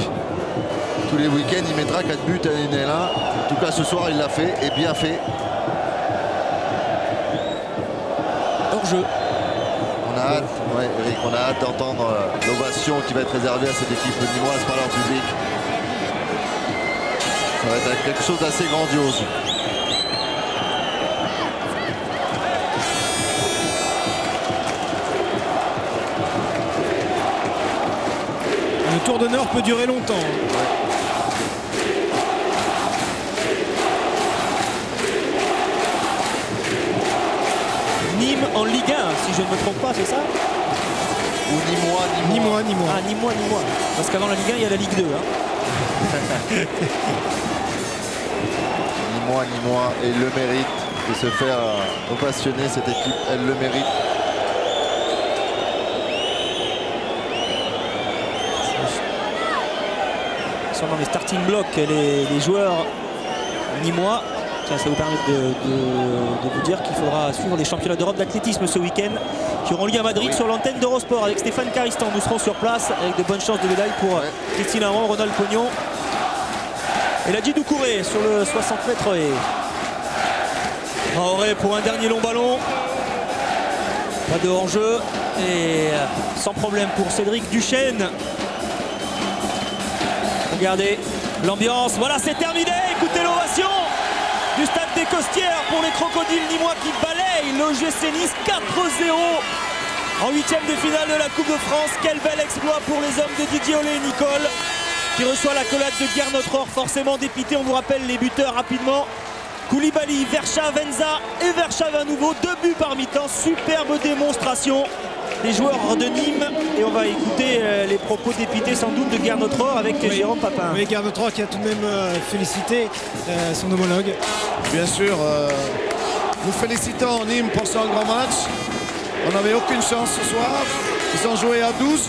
tous les week-ends il mettra 4 buts à une L1. En tout cas, ce soir, il l'a fait et bien fait. Hors-jeu. On a hâte, Eric, on a hâte d'entendre l'ovation qui va être réservée à cette équipe nîmoise par leur public. Ça va être quelque chose d'assez grandiose. Le tour d'honneur peut durer longtemps. Nîmes en Ligue 1, si je ne me trompe pas, c'est ça? Ou Nîmois. Ah, Nîmois. Parce qu'avant la Ligue 1, il y a la Ligue 2. Nîmois, et le mérite de se faire ovationner cette équipe. Elle le mérite. Ils sont dans les starting blocks, les joueurs nîmois. Tiens, ça vous permet de vous dire qu'il faudra suivre les championnats d'Europe d'athlétisme ce week-end qui auront lieu à Madrid sur l'antenne d'Eurosport avec Stéphane Caristan. Nous serons sur place avec de bonnes chances de médaille pour Christine Aron, Ronald Pognon Et la Doucouré sur le 60 mètres. Et Traoré pour un dernier long ballon. Pas de hors-jeu. Et sans problème pour Cédric Duchesne. Regardez l'ambiance. Voilà, c'est terminé. Écoutez l'ovation du stade des Costières pour les Crocodiles nîmois qui balayent l'OGC Nice 4-0 en 8e de finale de la Coupe de France. Quel bel exploit pour les hommes de Didier Olé-Nicole qui reçoit l'accolade de Gernot Rohr, forcément dépité. On vous rappelle les buteurs rapidement. Koulibaly, Vercha, Venza et Vercha à nouveau. 2 buts par mi-temps. Superbe démonstration des joueurs de Nîmes. Et on va écouter les propos dépités sans doute de Gernot Rohr avec Jérôme Papin. Oui, Gernot Rohr qui a tout de même félicité son homologue. Bien sûr, nous félicitons Nîmes pour son grand match. On n'avait aucune chance ce soir. Ils ont joué à 12.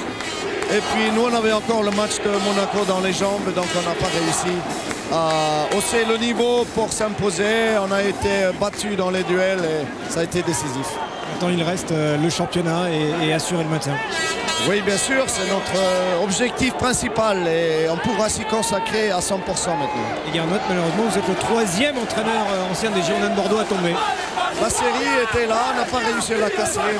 Et puis nous, on avait encore le match de Monaco dans les jambes. Donc on n'a pas réussi à hausser le niveau pour s'imposer. On a été battu dans les duels et ça a été décisif. Maintenant, il reste le championnat et assurer le maintien. Oui, bien sûr, c'est notre objectif principal et on pourra s'y consacrer à 100% maintenant. Et Gernot, malheureusement, vous êtes le 3e entraîneur ancien des Girondins de Bordeaux à tomber. La série était là, on n'a pas réussi à la casser. Mais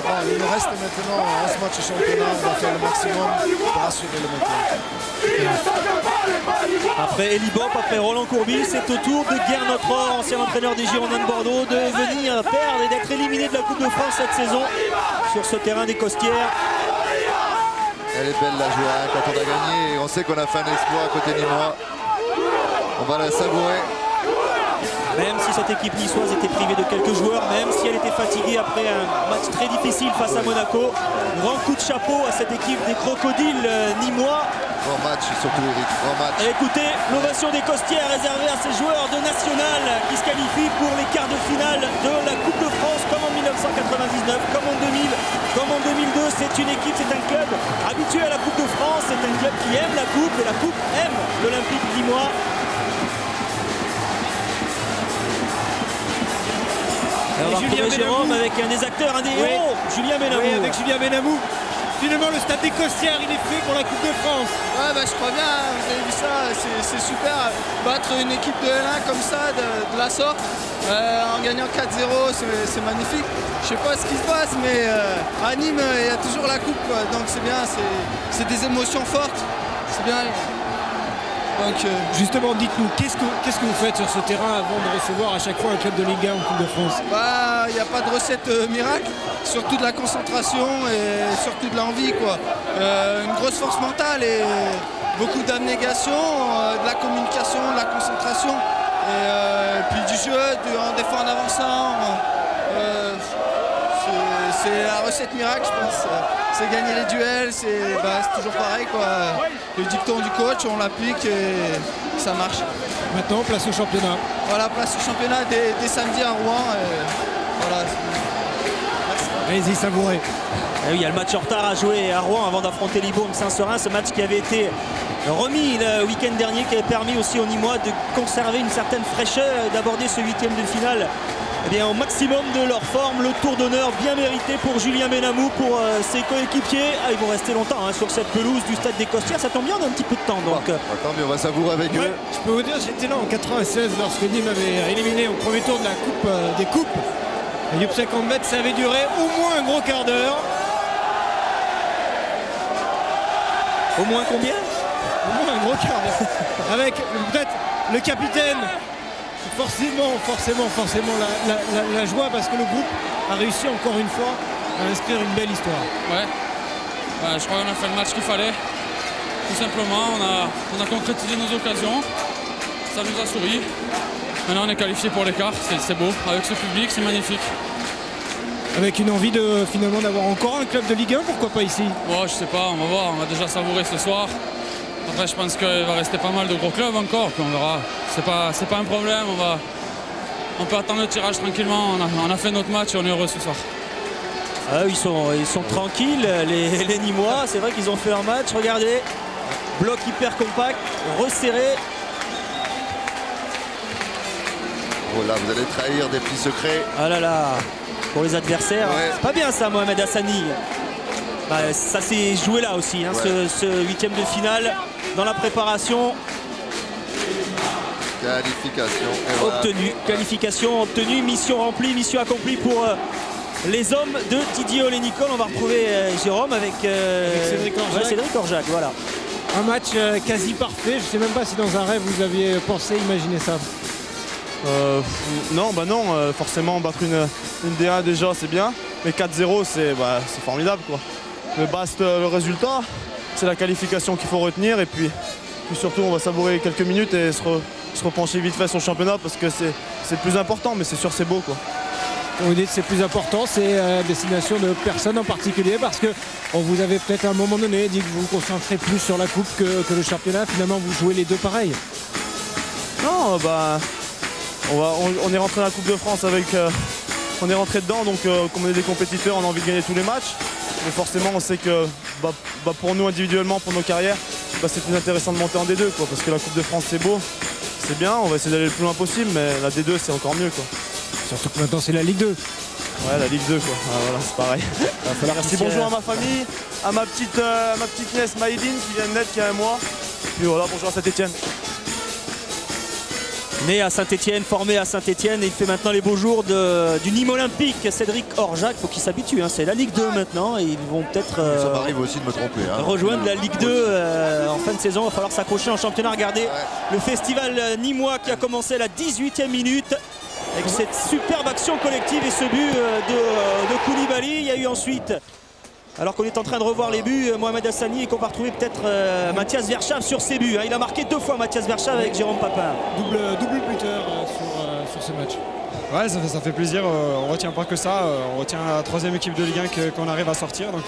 bon, il nous reste maintenant 11 matchs de championnat, on va faire le maximum pour assurer le maintien. Après Eli Bopp, après Roland Courbis, c'est au tour de Gernot Rohr, ancien entraîneur des Girondins de Bordeaux, de venir perdre et d'être éliminé de la Coupe de France cette saison sur ce terrain des Costières. Elle est belle la joie quand on a gagné et on sait qu'on a fait un exploit à côté nîmois. On va la savourer. Même si cette équipe niçoise était privée de quelques joueurs, même si elle était fatiguée après un match très difficile face à Monaco, grand coup de chapeau à cette équipe des Crocodiles nîmois. Grand match surtout Eric, grand match. Et écoutez, l'ovation des Costières réservée à ces joueurs de national qui se qualifient pour les quarts de finale de la Coupe de France comme en 1999, comme en 2000, comme en 2002. C'est une équipe, c'est un club habitué à la Coupe de France, c'est un club qui aime la Coupe et la Coupe aime l'Olympique nîmois. Et on va retrouver Jérôme avec un des acteurs, un des héros, Julien Benamou. Oui, avec Julien Benamou. Finalement, le stade des Costières, il est fait pour la Coupe de France. Ouais, bah, je crois bien, vous avez vu ça, c'est super. Battre une équipe de L1 comme ça, de la sorte, en gagnant 4-0, c'est magnifique. Je sais pas ce qui se passe, mais à Nîmes, il y a toujours la coupe, quoi. Donc c'est bien, c'est des émotions fortes. C'est bien. Donc, justement, dites-nous, qu'est-ce que vous faites sur ce terrain avant de recevoir à chaque fois un club de Ligue 1 en Coupe de France? Bah, il n'y a pas de recette miracle, surtout de la concentration et surtout de l'envie, quoi. Une grosse force mentale et beaucoup d'abnégation, de la communication, de la concentration et puis du jeu, en défense en avançant. C'est la recette miracle, je pense. C'est gagner les duels, c'est toujours pareil, quoi. Le dicton du coach, on l'applique et ça marche. Maintenant, place au championnat. Voilà, place au championnat dès samedi à Rouen. Voilà. Allez-y, savourez. Et oui, il y a le match en retard à jouer à Rouen avant d'affronter Libourne Saint-Seurin. Ce match qui avait été remis le week-end dernier, qui avait permis aussi aux Nîmois de conserver une certaine fraîcheur et d'aborder ce 8e de finale au maximum de leur forme. Le tour d'honneur bien mérité pour Julien Benamou, pour ses coéquipiers. Ils vont rester longtemps sur cette pelouse du stade des Costières. Ça tombe bien, on a un petit peu de temps. Donc, tant mieux, on va savourer avec eux. Je peux vous dire, j'étais là en 96 lorsque Nîmes avait éliminé au premier tour de la Coupe des Coupes. Youp 50 mètres, ça avait duré au moins un gros quart d'heure. Au moins combien? Au moins un gros quart d'heure. Avec peut-être le capitaine. Forcément la joie, parce que le groupe a réussi encore une fois à inscrire une belle histoire. Ouais, je crois qu'on a fait le match qu'il fallait. Tout simplement, on a concrétisé nos occasions. Ça nous a souri. Maintenant on est qualifié pour l'écart, c'est beau. Avec ce public, c'est magnifique. Avec une envie finalement d'avoir encore un club de Ligue 1, pourquoi pas ici? Bon, je sais pas, on va voir, on va déjà savourer ce soir. Après, je pense qu'il va rester pas mal de gros clubs encore, puis on verra. C'est pas un problème, on peut attendre le tirage tranquillement. On a fait notre match et on est heureux ce soir. Ils sont tranquilles, les Nîmois. C'est vrai qu'ils ont fait leur match. Regardez, bloc hyper compact, resserré. Oh là, vous allez trahir des petits secrets. Ah là là, pour les adversaires. Ouais. C'est pas bien ça, Mohamed Hassani. Ça s'est joué là aussi, ce 8e de finale. Dans la préparation, Qualification. Et voilà. Obtenue. Qualification obtenue. Mission remplie. Mission accomplie pour les hommes de Didier Olé-Nicole. On va retrouver Jérôme avec Cédric Orjac. Ouais, Cédric Orjac, voilà. Un match quasi parfait. Je ne sais même pas si dans un rêve vous aviez pensé imaginer ça. Non, forcément battre une D1 déjà c'est bien, mais 4-0 c'est formidable quoi. Le baste, le résultat, c'est la qualification qu'il faut retenir et puis surtout on va savourer quelques minutes et se repencher vite fait sur le championnat parce que c'est le plus important, mais c'est sûr c'est beau quoi. Quand vous dites c'est plus important, c'est à destination de personnes en particulier parce que on vous avait peut-être à un moment donné dit que vous vous concentrez plus sur la coupe que le championnat, finalement vous jouez les deux pareils. Non, on est rentré dans la Coupe de France avec... on est rentré dedans, donc comme on est des compétiteurs, on a envie de gagner tous les matchs. Mais forcément, on sait que pour nous individuellement, pour nos carrières, c'est plus intéressant de monter en D2, quoi, parce que la Coupe de France, c'est beau, c'est bien, on va essayer d'aller le plus loin possible, mais la D2, c'est encore mieux. Quoi. Surtout que maintenant, c'est la Ligue 2. Ouais, la Ligue 2, quoi. Ah, voilà, c'est pareil. Merci, bonjour à ma famille, à ma petite nièce Maïline qui vient de naître il y a un mois. Puis voilà, bonjour à Saint-Etienne. Né à Saint-Etienne, formé à Saint-Etienne, et il fait maintenant les beaux jours du Nîmes Olympique. Cédric Orjac, il faut qu'il s'habitue, hein. C'est la Ligue 2 maintenant et ils vont peut-être ça m'arrive aussi de me tromper. Rejoindre la Ligue 2 en fin de saison. Il va falloir s'accrocher en championnat. Regardez le festival nîmois qui a commencé à la 18e minute avec cette superbe action collective et ce but de Koulibaly. Il y a eu ensuite, alors qu'on est en train de revoir les buts, Mohamed Hassani, et qu'on va retrouver peut-être Mathias Verschav sur ses buts. Il a marqué 2 fois Mathias Verschav avec Jérôme Papin. Double buteur sur ce match. Ouais, ça fait plaisir. On retient pas que ça. On retient la 3e équipe de Ligue 1 qu'on arrive à sortir. Donc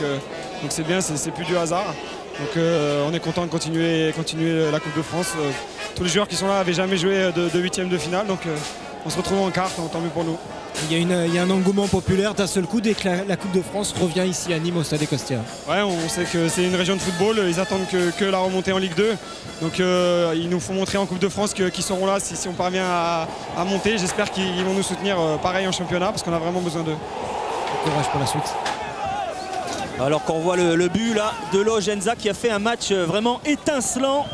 c'est bien, c'est plus du hasard. Donc on est content de continuer la Coupe de France. Tous les joueurs qui sont là n'avaient jamais joué de 8e de finale. Donc on se retrouve en quart, tant mieux pour nous. Il y a un engouement populaire d'un seul coup dès que la Coupe de France revient ici à Nîmes au Stade des Costières. Ouais, on sait que c'est une région de football, ils attendent que la remontée en Ligue 2. Donc ils nous font montrer en Coupe de France qu'ils seront là si on parvient à monter. J'espère qu'ils vont nous soutenir pareil en championnat parce qu'on a vraiment besoin d'eux. Courage pour la suite. Alors qu'on voit le but là de Logenza qui a fait un match vraiment étincelant.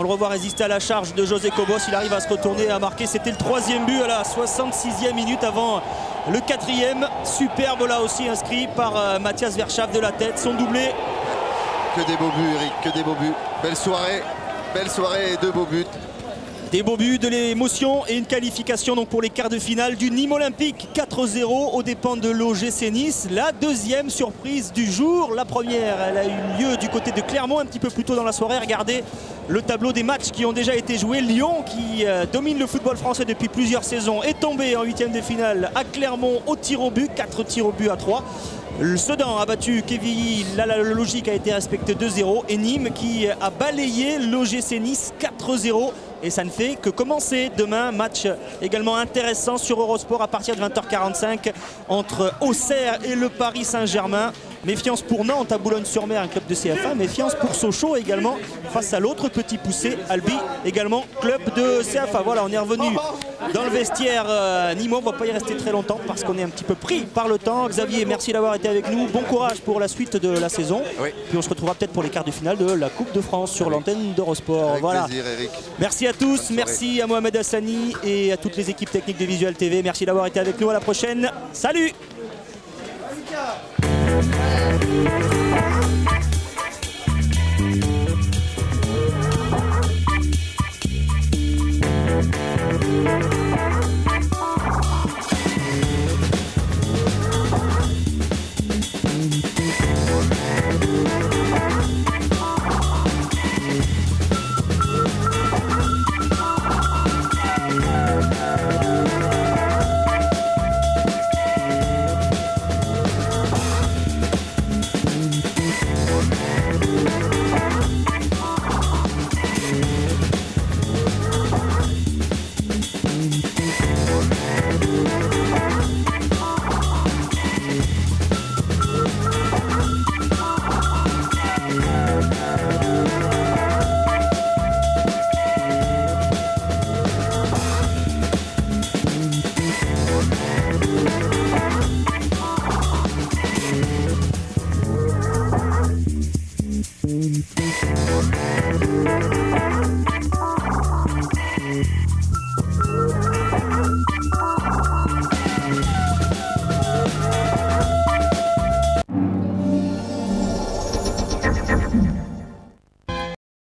On le revoit résister à la charge de José Cobos. Il arrive à se retourner et à marquer. C'était le 3e but à la 66e minute avant le 4e. Superbe là aussi inscrit par Mathias Verschav de la tête. Son doublé. Que des beaux buts, Eric, que des beaux buts. Belle soirée et 2 beaux buts. Des beaux buts, de l'émotion et une qualification donc pour les quarts de finale du Nîmes Olympique 4-0 aux dépens de l'OGC Nice. La 2e surprise du jour. La première, elle a eu lieu du côté de Clermont un petit peu plus tôt dans la soirée. Regardez le tableau des matchs qui ont déjà été joués. Lyon, qui domine le football français depuis plusieurs saisons, est tombé en 8e de finale à Clermont au tir au but. 4 tirs au but à 3. Sedan a battu Quevilly, là la logique a été respectée 2-0. Et Nîmes qui a balayé l'OGC Nice 4-0. Et ça ne fait que commencer. Demain, match également intéressant sur Eurosport à partir de 20h45 entre Auxerre et le Paris Saint-Germain. Méfiance pour Nantes à Boulogne-sur-Mer, un club de CFA. Méfiance pour Sochaux également face à l'autre petit poussé, Albi, également club de CFA. Voilà, on est revenu dans le vestiaire nîmois. On ne va pas y rester très longtemps parce qu'on est un petit peu pris par le temps. Xavier, merci d'avoir été avec nous. Bon courage pour la suite de la saison. Oui. Puis on se retrouvera peut-être pour les quarts de finale de la Coupe de France sur l'antenne d'Eurosport. Avec voilà. plaisir, Eric. Merci à tous, merci à Mohamed Hassani et à toutes les équipes techniques de Visual TV. Merci d'avoir été avec nous. À la prochaine. Salut!